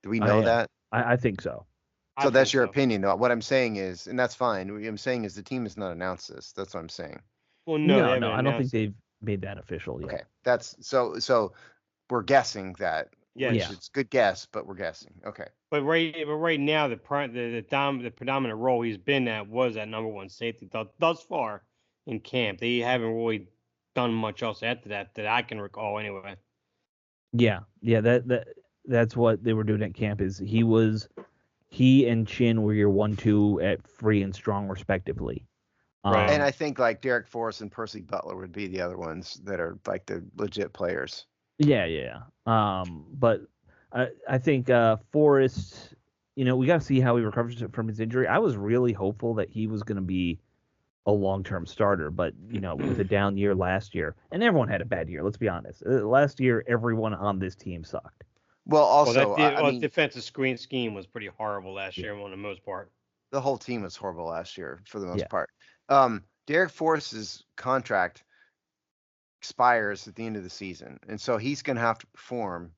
Do we I know am. that? I think so. I So that's think your so. opinion, though. What I'm saying is, and that's fine. What I'm saying is the team has not announced this. That's what I'm saying. Well, no, they No, haven't no, I don't think announced it. they've made that official yet. Okay, that's so we're guessing that, which Yes. is good guess, but we're guessing. Okay. But right now, the predominant role he's been at was at number one safety thus far in camp. They haven't really done much else after that I can recall anyway. Yeah, yeah. That's what they were doing at camp. Is he and Chin were your 1-2 at free and strong respectively. Right. And I think like Derek Forrest and Percy Butler would be the other ones that are like the legit players. Yeah, yeah. But I think Forrest, we got to see how he recovers from his injury. I was really hopeful that he was going to be a long-term starter, but with a down year last year, and everyone had a bad year. Let's be honest. Last year, everyone on this team sucked. Well, Well, also, I mean, defensive screen scheme was pretty horrible last Yeah. year, for the most part. the whole team was horrible last year for the most Yeah. part. Derek Forrest's contract expires at the end of the season, and so he's going to have to perform.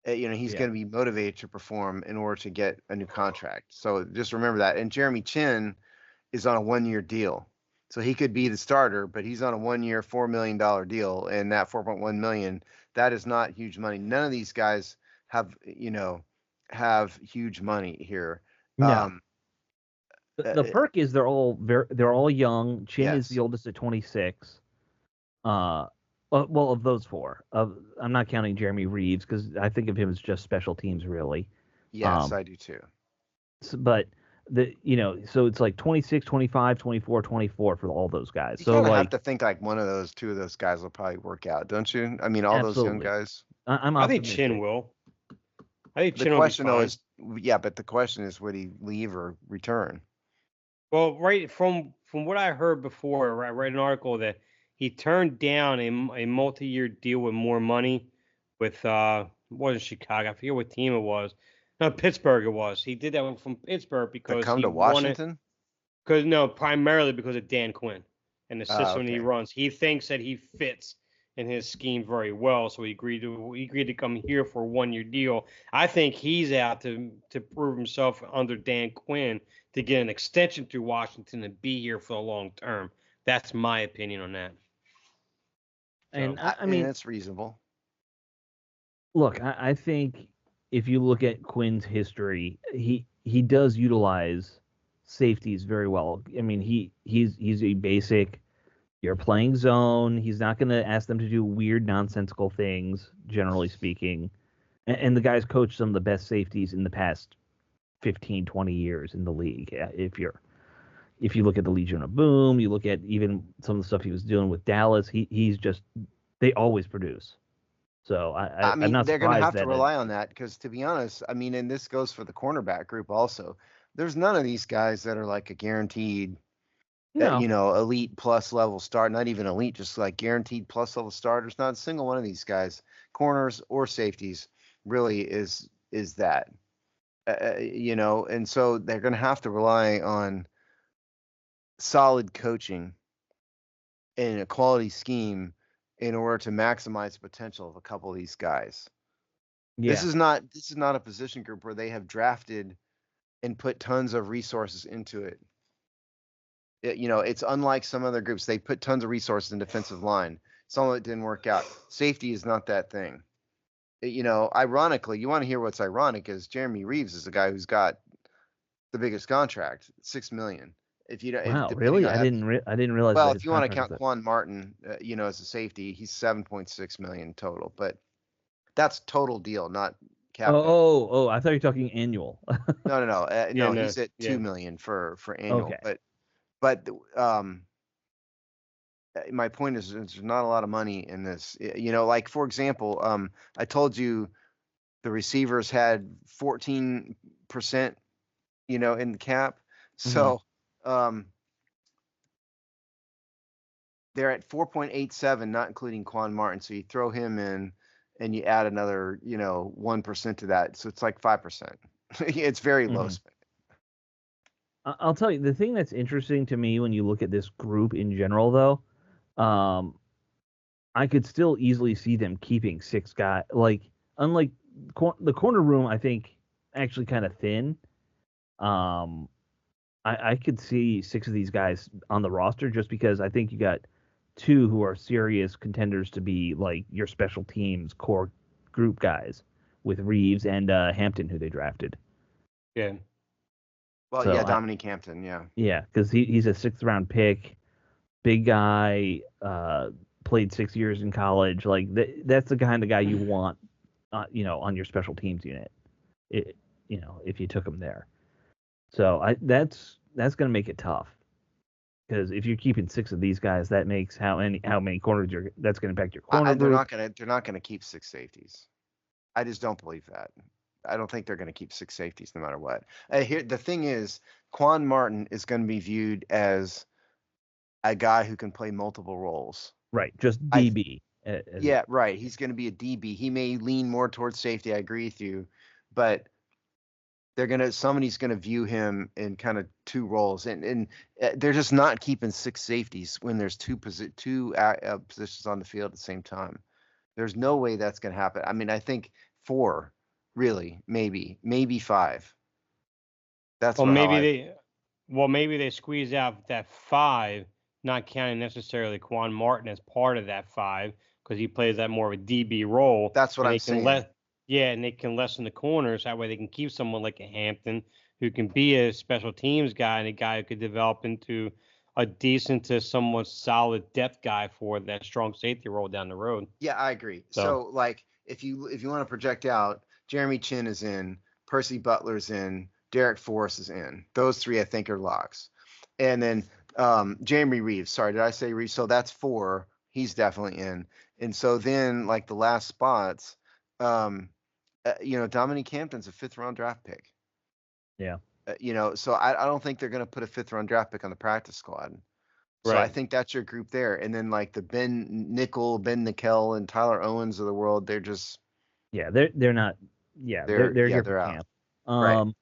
He's Yeah. going to be motivated to perform in order to get a new contract. So just remember that. And Jeremy Chin is on a 1-year deal, so he could be the starter, but he's on a 1-year, $4 million deal, and that 4.1 million, that is not huge money. None of these guys have huge money here. No. The Uh, perk is they're all young. Chin is the yes. oldest at 26. Well, of those four, I'm not counting Jeremy Reeves because I think of him as just special teams, really. Yes, Um, I do too. but so it's like 26, 25, 24, 24 for all those guys. You So kind of have like, to think like two of those guys will probably work out, don't you? I mean, all those young absolutely, guys. I'm I think optimistic. Chin will. I think The Chin will be question though fine. is, yeah, but the question is, would he leave or return? Well, right from what I heard before, I read an article that he turned down a multi-year deal with more money with it wasn't Chicago. I forget what team it was. No, Pittsburgh it was. He did that one from Pittsburgh To because come he to wanted Washington? because no, primarily because of Dan Quinn and the system he Okay. runs. He thinks that he fits in his scheme very well, so he agreed to come here for a 1 year deal. I think he's out to prove himself under Dan Quinn to get an extension through Washington and be here for the long term. That's my opinion on that. And So I And mean, it's reasonable. look, I think if you look at Quinn's history, he does utilize safeties very well. I mean, he's a basic. You're playing zone. He's not going to ask them to do weird, nonsensical things, generally speaking. And the guy's coached some of the best safeties in the past 15, 20 years in the league. If you look at the Legion of Boom, you look at even some of the stuff he was doing with Dallas, he's just they always produce. So I I'm mean, not they're going to surprised have to that rely on that because, to be honest, I mean, and this goes for the cornerback group also. There's none of these guys that are like a guaranteed, no. elite plus level start. Not even elite, just like guaranteed plus level starters. Not a single one of these guys, corners or safeties, really is that. And so they're going to have to rely on solid coaching and a quality scheme in order to maximize the potential of a couple of these guys. This Yeah. is not a position group where they have drafted and put tons of resources into it. It's unlike some other groups. They put tons of resources in defensive line. Some of it didn't work out. Safety is not that thing. Ironically, you want to hear what's ironic is Jeremy Reeves is the guy who's got the biggest contract, $6 million. If you don't, if Wow, depending really? on that, I didn't realize well, that if his you want to contract was count that. Quan Martin, as a safety, he's 7.6 million total. But that's total deal, not cap hit. I thought you were talking annual. No, no, no, yeah, no. no, He's at yeah. 2 million for annual. Okay. But my point is there's not a lot of money in this. Like for example, I told you the receivers had 14%, in the cap. Hmm. So um, they're at 4.87, not including Quan Martin. So you throw him in and you add another, 1% to that. So it's like 5%. It's very low Hmm. spend. I'll tell you the thing that's interesting to me when you look at this group in general, though, I could still easily see them keeping six guys. Like, unlike the corner room, I think actually kind of thin. Um, I could see six of these guys on the roster just because I think you got two who are serious contenders to be like your special teams core group guys with Reeves and Hampton, who they drafted. Yeah. Well, So yeah, Dominique Hampton, yeah. yeah, because he's a sixth round pick, big guy, played 6 years in college. Like that's the kind of guy you want, on your special teams unit. It, if you took him there. So that's gonna make it tough because if you're keeping six of these guys, that makes how many corners that's gonna impact your corner They're group. not gonna keep six safeties. I just don't believe that. I don't think they're going to keep six safeties no matter what. Here, the thing is, Quan Martin is going to be viewed as a guy who can play multiple roles. Right, just I DB. Yeah, right. He's going to be a DB. He may lean more towards safety. I agree with you, but somebody's gonna view him in kind of two roles, and they're just not keeping six safeties when there's two positions on the field at the same time. There's no way that's gonna happen. I mean, I think four, really, maybe five. That's Well, what how maybe I. they, maybe they squeeze out that five, not counting necessarily Quan Martin as part of that five, because he plays that more of a DB role, That's what and I'm they can saying. lessen the corners. That way, they can keep someone like a Hampton who can be a special teams guy and a guy who could develop into a decent to somewhat solid depth guy for that strong safety role down the road. Yeah, I agree. So, So, like, if you want to project out, Jeremy Chin is in, Percy Butler's in, Derek Forrest is in. Those three, I think, are locks. And then Jeremy Reeves. Sorry, did I say Reeves? So that's four. He's definitely in. And so then, like the last spots, um, Dominique Hampton's a fifth round draft pick. Yeah. So I don't think they're going to put a fifth round draft pick on the practice squad. So I right. think that's your group there. And then like the Ben Nickel, and Tyler Owens of the world, they're just Yeah, they're not. Yeah, they're here for they're out. camp. Right.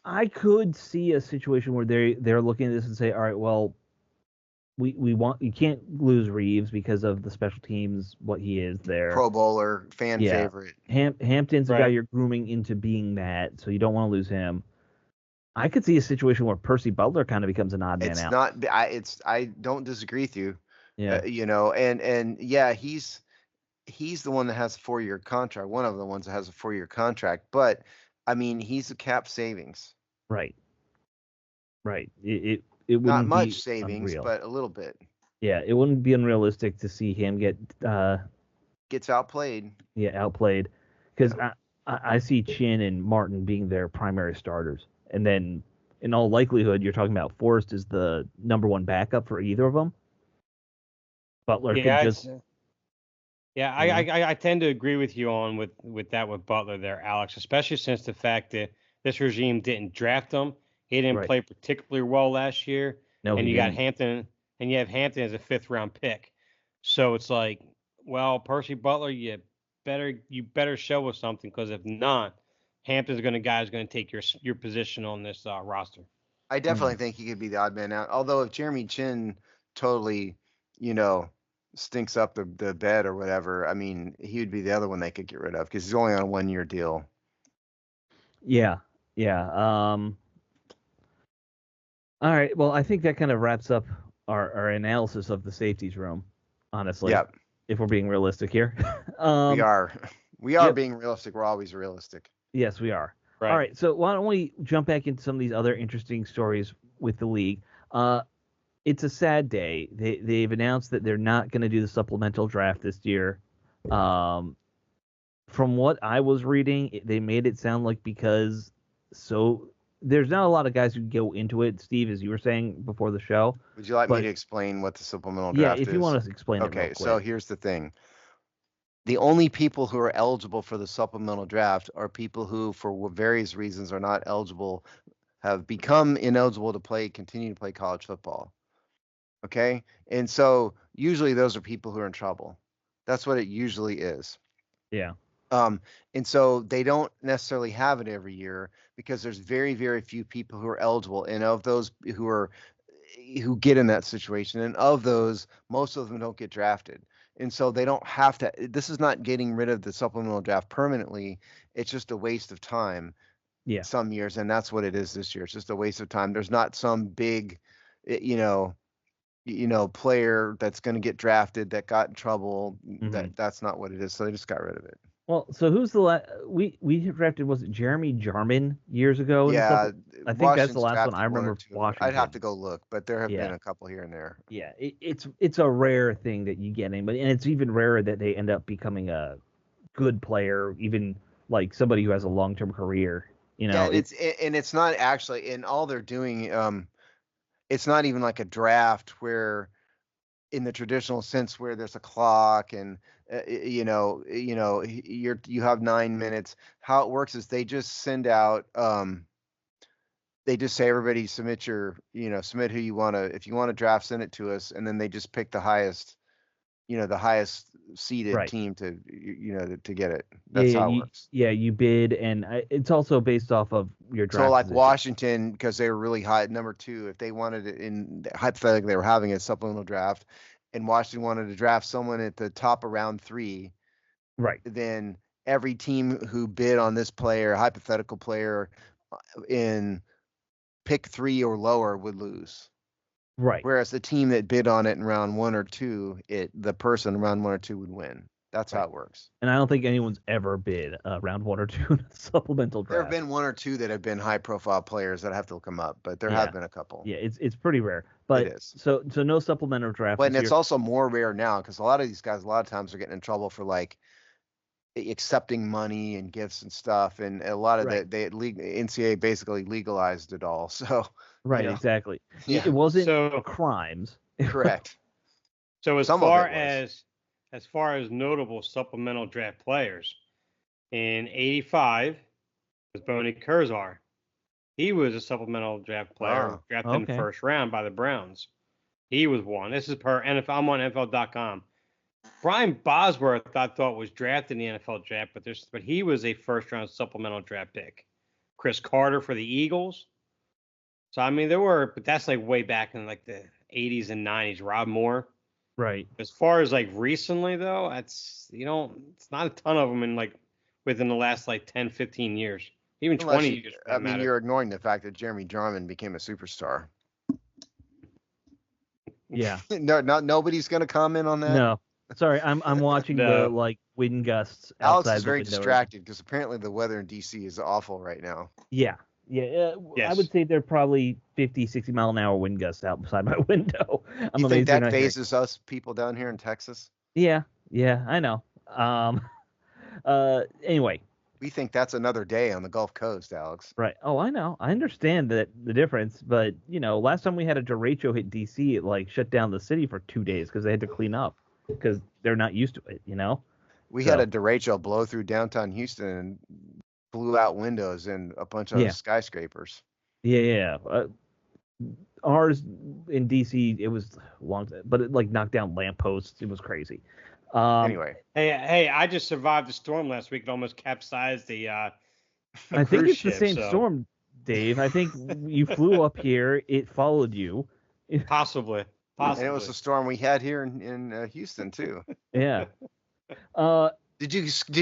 I could see a situation where they're looking at this and say, all right, well, we want you can't lose Reeves because of the special teams, what he is there. Pro Bowler, fan Yeah. favorite. Hampton's a guy Right. you're grooming into being that, so you don't want to lose him. I could see a situation where Percy Butler kind of becomes an odd man It's out. not. I don't disagree with you. Yeah. And yeah, he's the one that has a 4-year contract. One of the ones that has a 4-year contract. But I mean, he's a cap savings. Right. Right. It Not wouldn't much be savings, unreal. but a little bit. Yeah, it wouldn't be unrealistic to see him get Gets outplayed. yeah, outplayed because Yeah. I see Chin and Martin being their primary starters, and then in all likelihood, you're talking about Forrest is the number one backup for either of them. Butler could Yeah, just, yeah, you know, I tend to agree with you on with that with Butler there, Alex, especially since the fact that this regime didn't draft him. He didn't right? play particularly well last year, No, and he you got didn't. Hampton, and you have Hampton as a fifth round pick. So it's like, well, Percy Butler, you better show us something because if not, Hampton's going to take your position on this roster. I Hmm. definitely think he could be the odd man out. Although if Jeremy Chin totally, you know, stinks up the bed or whatever, I mean, he would be the other one they could get rid of because he's only on a 1-year deal. Yeah, yeah. All right. Well, I think that kind of wraps up our analysis of the safeties room. Honestly, Yep, if we're being realistic here. we are. We are Yep. being realistic. We're always realistic. Yes, we are. All Right. right, so why don't we jump back into some of these other interesting stories with the league? Uh, it's a sad day. They've announced that they're not going to do the supplemental draft this year. Um, from what I was reading, they made it sound like because so there's not a lot of guys who go into it, Steve, as you were saying before the show. Would you like me But to explain what the supplemental yeah, draft if you is? want to explain it real Okay, so quick. here's the thing. The only people who are eligible for the supplemental draft are people who, for various reasons, are not eligible, have become ineligible to continue to play college football. Okay. And so usually those are people who are in trouble. That's what it usually is. Yeah, Um, and so they don't necessarily have it every year because there's very, very few people who are eligible. And of those who get in that situation, and of those, most of them don't get drafted. And so they don't have to. This is not getting rid of the supplemental draft permanently. It's just a waste of time yeah. some years, and that's what it is this year. It's just a waste of time. There's not some big, you know, player that's going to get drafted that got in trouble. Hmm. That's not what it is. So they just got rid of it. Well, so who's the we drafted? Was it Jeremy Jarman years ago in the Yeah, supplement? I think that's the Washington's last one I drafted one or remember. two. I'd have to Washington. go look, but there have been Yeah, a couple here and there. yeah. It's a rare thing that you get anybody, and it's even rarer that they end up becoming a good player, even like somebody who has a long term career. You Yeah, know, and it's not actually, and all they're doing. It's not even like a draft where, in the traditional sense, where there's a clock and you have 9 minutes. How it works is they just send out. They just say everybody submit who you want to. If you want to draft, send it to us, and then they just pick the highest seeded right? team to to get it. Yeah, That's yeah. how it works. You bid, and it's also based off of your So draft like position. Washington, because they were really high at number 2, if they wanted it in hypothetically they were having a supplemental draft, and Washington wanted to draft someone at the top of round 3, Right, then every team who bid on this player, hypothetical player, in pick 3 or lower would lose. right, Whereas the team that bid on it in round 1 or 2, the person in round 1 or 2 would win. That's how right. it works. And I don't think anyone's ever bid round one or two in a supplemental There have draft. been 1 or 2 that have been high profile players that I have to look them up, but there have Yeah, been a couple. yeah. It's pretty rare, It but is. so no supplemental draft But and this it's year. also more rare now because a lot of these guys, a lot of times, are getting in trouble for like accepting money and gifts and stuff, and a lot of Right. NCAA basically legalized it all. So, Right, exactly. It yeah, wasn't So crimes. correct. so Some of it was. as far as notable supplemental draft players, in '85 was Boney Kurzar. He was a supplemental draft player Wow. drafted in the Okay. first round by the Browns. He was one. This is per NFL. I'm on NFL.com. Brian Bosworth, I thought was drafted in the NFL draft, but he was a first round supplemental draft pick. Chris Carter for the Eagles. So I mean, but that's like way back in like the '80s and '90s. Rob Moore. Right. As far as like recently though, it's not a ton of them in like within the last like 10, 15 years, even Unless 20 you, years for I that mean, matter. you're ignoring the fact that Jeremy Jarman became a superstar. Yeah. No, nobody's going to comment on that. No. Sorry, I'm watching the No. like wind gusts Alex is outside the very window right now. distracted because apparently the weather in DC is awful right now. Yeah. Yeah, I Yes. would say they're probably 50, 60 mile an hour wind gusts outside my window. I'm You think amazed they're that not hearing. phases us people down here in Texas? Yeah, yeah, I know. Anyway, We think that's another day on the Gulf Coast, Alex. right. Oh, I know. I understand that the difference, but last time we had a derecho hit DC, it like shut down the city for 2 days because they had to clean up because they're not used to it. We had So a derecho blow through downtown Houston and blew out windows in a bunch of yeah, skyscrapers. yeah. Ours in DC, it was long, but it like knocked down lampposts. It was crazy. Um, Anyway, Hey, I just survived the storm last week. It almost capsized the I think cruise it's the ship. same So storm, Dave. I think you flew up here. It followed you. possibly. and it was a storm we had here in Houston too. Yeah. Uh, Did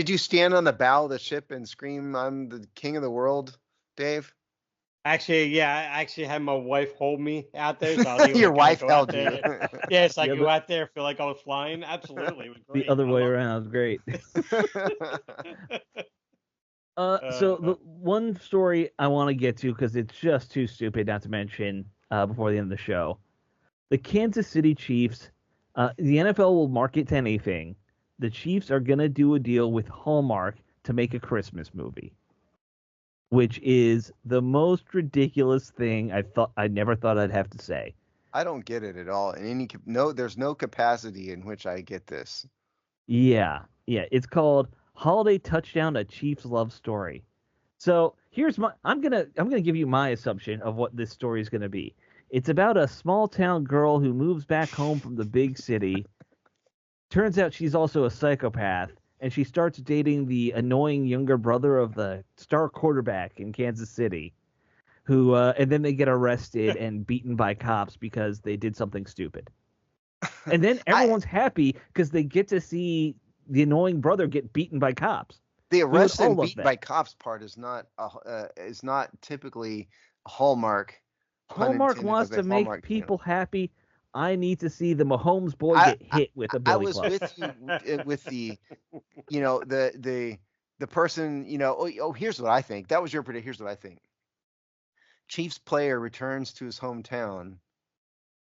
you stand on the bow of the ship and scream, "I'm the king of the world," Dave? Actually, yeah, I actually had my wife hold me out there, so I was able Your to kind of wife go out held you. there. Yes, I the could go other, out there, feel like I was flying. Absolutely, it was the great. other I way loved around is great. it. So the one story I want to get to because it's just too stupid not to mention before the end of the show. The Kansas City Chiefs, the NFL will market to anything. The Chiefs are gonna do a deal with Hallmark to make a Christmas movie, which is the most ridiculous thing I never thought I'd have to say. I don't get it at all. There's no capacity in which I get this. Yeah, yeah. It's called Holiday Touchdown: A Chiefs Love Story. So here's I'm gonna give you my assumption of what this story is gonna be. It's about a small town girl who moves back home from the big city. Turns out she's also a psychopath, and she starts dating the annoying younger brother of the star quarterback in Kansas City, who and then they get arrested and beaten by cops because they did something stupid. And then I everyone's happy because they get to see the annoying brother get beaten by cops. The We would arrest all and love beaten that. by cops part is not typically a Hallmark, pun Hallmark intended, wants of a to make Hallmark people channel. happy. I need to see the Mahomes boy I, get I hit with a I billy was club. with you with the the person, here's what I think. That was your prediction. Here's what I think. Chiefs player returns to his hometown,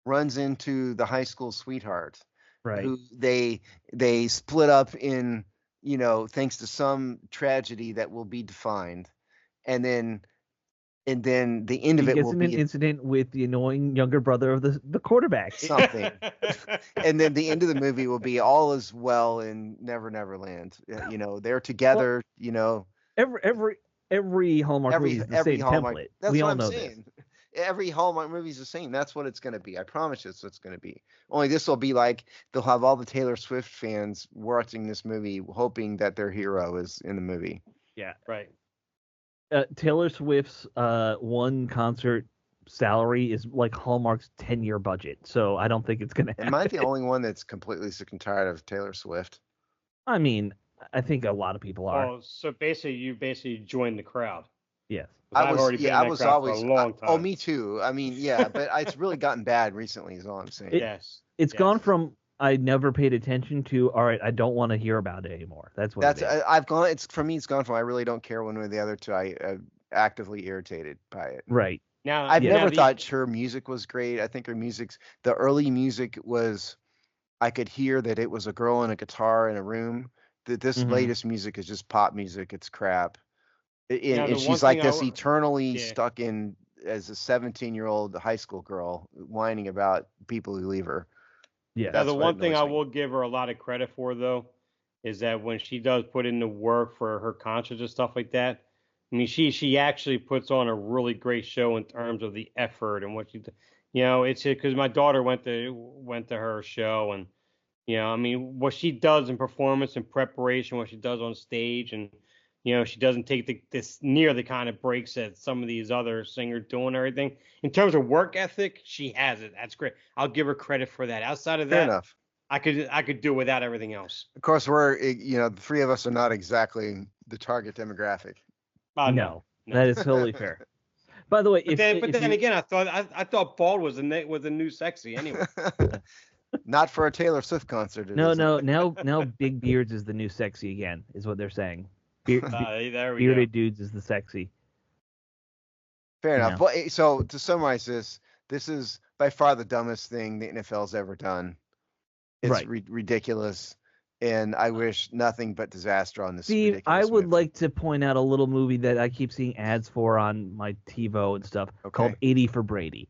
runs into the high school sweetheart, Right. who they split up in, thanks to some tragedy that will be defined, and then the end He of it gets will in an be incident with the annoying younger brother of the quarterback. something. And then the end of the movie will be all is well in Never Never Land. They're Well, together. every Hallmark movie is the Every same Hallmark. template. That's We what all I'm know this. saying. Every Hallmark movie is the same. That's what it's going to be. I promise you, it's what it's going to be. Only this will be like they'll have all the Taylor Swift fans watching this movie, hoping that their hero is in the movie. Yeah. Right. Taylor Swift's one concert salary is like Hallmark's 10-year budget. So I don't think it's gonna Am I the happen. only one that's completely sick and tired of Taylor Swift? I mean, I think a lot of people are. Well, so basically, you basically joined the crowd. Yes. 'Cause I've already been in I that was crowd for a always. long Oh, time. me too. I mean, yeah, but it's really gotten bad recently. Is all I'm saying. It Yes. it's Yes. gone from I never paid attention to all right, I don't want to hear about it anymore. That's what it is. I've gone. It's for me. It's gone from I really don't care one way or the other to I actively irritated by it. Right. Now, I've Yeah. now never the thought her music was great. I think the early music was, I could hear that it was a girl and a guitar in a room. That this Mhm. latest music is just pop music. It's crap. now the And one she's like thing this eternally yeah. stuck in as a 17-year-old high school girl whining about people who leave her. Yeah. Now, the That's what one thing annoys I me. will give her a lot of credit for, though, is that when she does put in the work for her concerts and stuff like that, I mean, she actually puts on a really great show in terms of the effort and what it's because my daughter went to her show and I mean, what she does in performance and preparation, what she does on stage, and She doesn't take this near the kind of breaks that some of these other singers do and everything. In terms of work ethic, she has it. That's great. I'll give her credit for that. Outside of Fair that, enough. I could do without everything else. Of course, the three of us are not exactly the target demographic. No, No. that is totally fair. By the way, But then again, I thought bald was a new sexy anyway. Not for a Taylor Swift concert. no, now big beards is the new sexy again, is what they're saying. There we Bearded go. dudes is the sexy. Fair enough. Yeah. But so to summarize this is by far the dumbest thing the NFL's ever done. It's Right. Ridiculous, and I wish nothing but disaster on this. Steve, ridiculous I would movie. like to point out a little movie that I keep seeing ads for on my TiVo and stuff called 80 for Brady.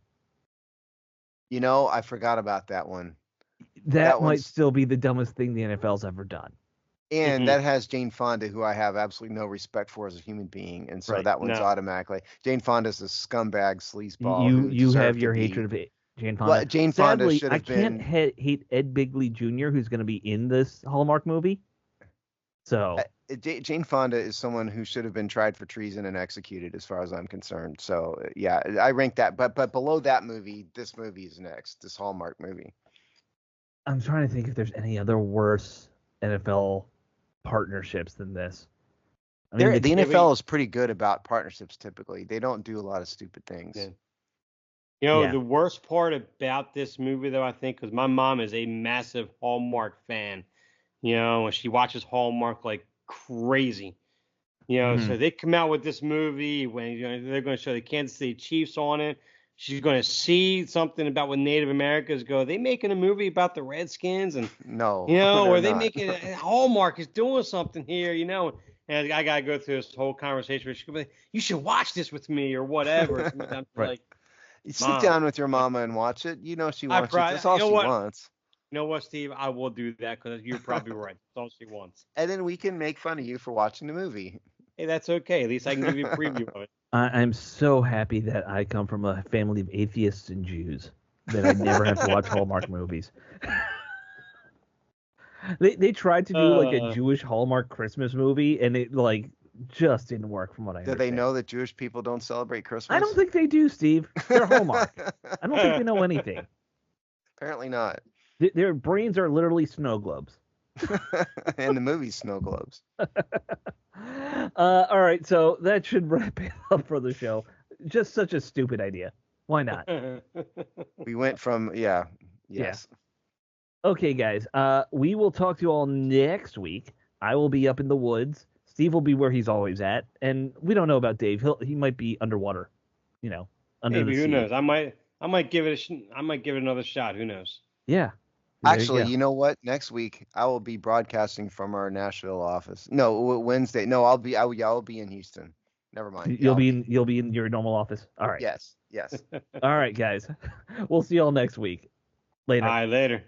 I forgot about that one. That might still be the dumbest thing the NFL's ever done. And that has Jane Fonda, who I have absolutely no respect for as a human being, and so that one's automatically. Jane Fonda's a scumbag sleazeball. You have your hatred of Jane Fonda. Well, Jane Fonda Sadly, should have I can't hate Ed Bigley Jr., who's going to be in this Hallmark movie. So Jane Fonda is someone who should have been tried for treason and executed, as far as I'm concerned. So yeah, I rank that. But below that movie, this movie is next. This Hallmark movie. I'm trying to think if there's any other worse NFL partnerships than this. I mean, the NFL is pretty good about partnerships. Typically, they don't do a lot of stupid things. Yeah. The worst part about this movie, though, I think, because my mom is a massive Hallmark fan. And she watches Hallmark like crazy. So they come out with this movie when they're going to show the Kansas City Chiefs on it. She's going to see something about what Native Americans go. Are they making a movie about the Redskins? And no, or they making Hallmark is doing something here, And I got to go through this whole conversation where she's going to be like, you should watch this with me or whatever. I'm like, you sit down with your mama and watch it. She wants it. That's all she wants. You know what, Steve? I will do that because you're probably right. That's all she wants. And then we can make fun of you for watching the movie. Hey, that's okay. At least I can give you a preview of it. I'm so happy that I come from a family of atheists and Jews that I never have to watch Hallmark movies. They tried to do like a Jewish Hallmark Christmas movie, and it just didn't work from what I understand. Do they know that Jewish people don't celebrate Christmas? I don't think they do, Steve. They're Hallmark. I don't think they know anything. Apparently not. Their brains are literally snow globes. And the movie's snow globes. All right, so that should wrap it up for the show. Just such a stupid idea. Why not? We went from yes. Yeah. Okay, guys. We will talk to you all next week. I will be up in the woods. Steve will be where he's always at, and we don't know about Dave. He might be underwater. Under Maybe the sea. Who knows? I might give it another shot. Who knows? Yeah. Actually, you know what? Next week I will be broadcasting from our Nashville office. No, Wednesday. No, I'll be in Houston. Never mind. You'll be in your normal office. All right. Yes. All right, guys. We'll see y'all next week. Later. All right, later.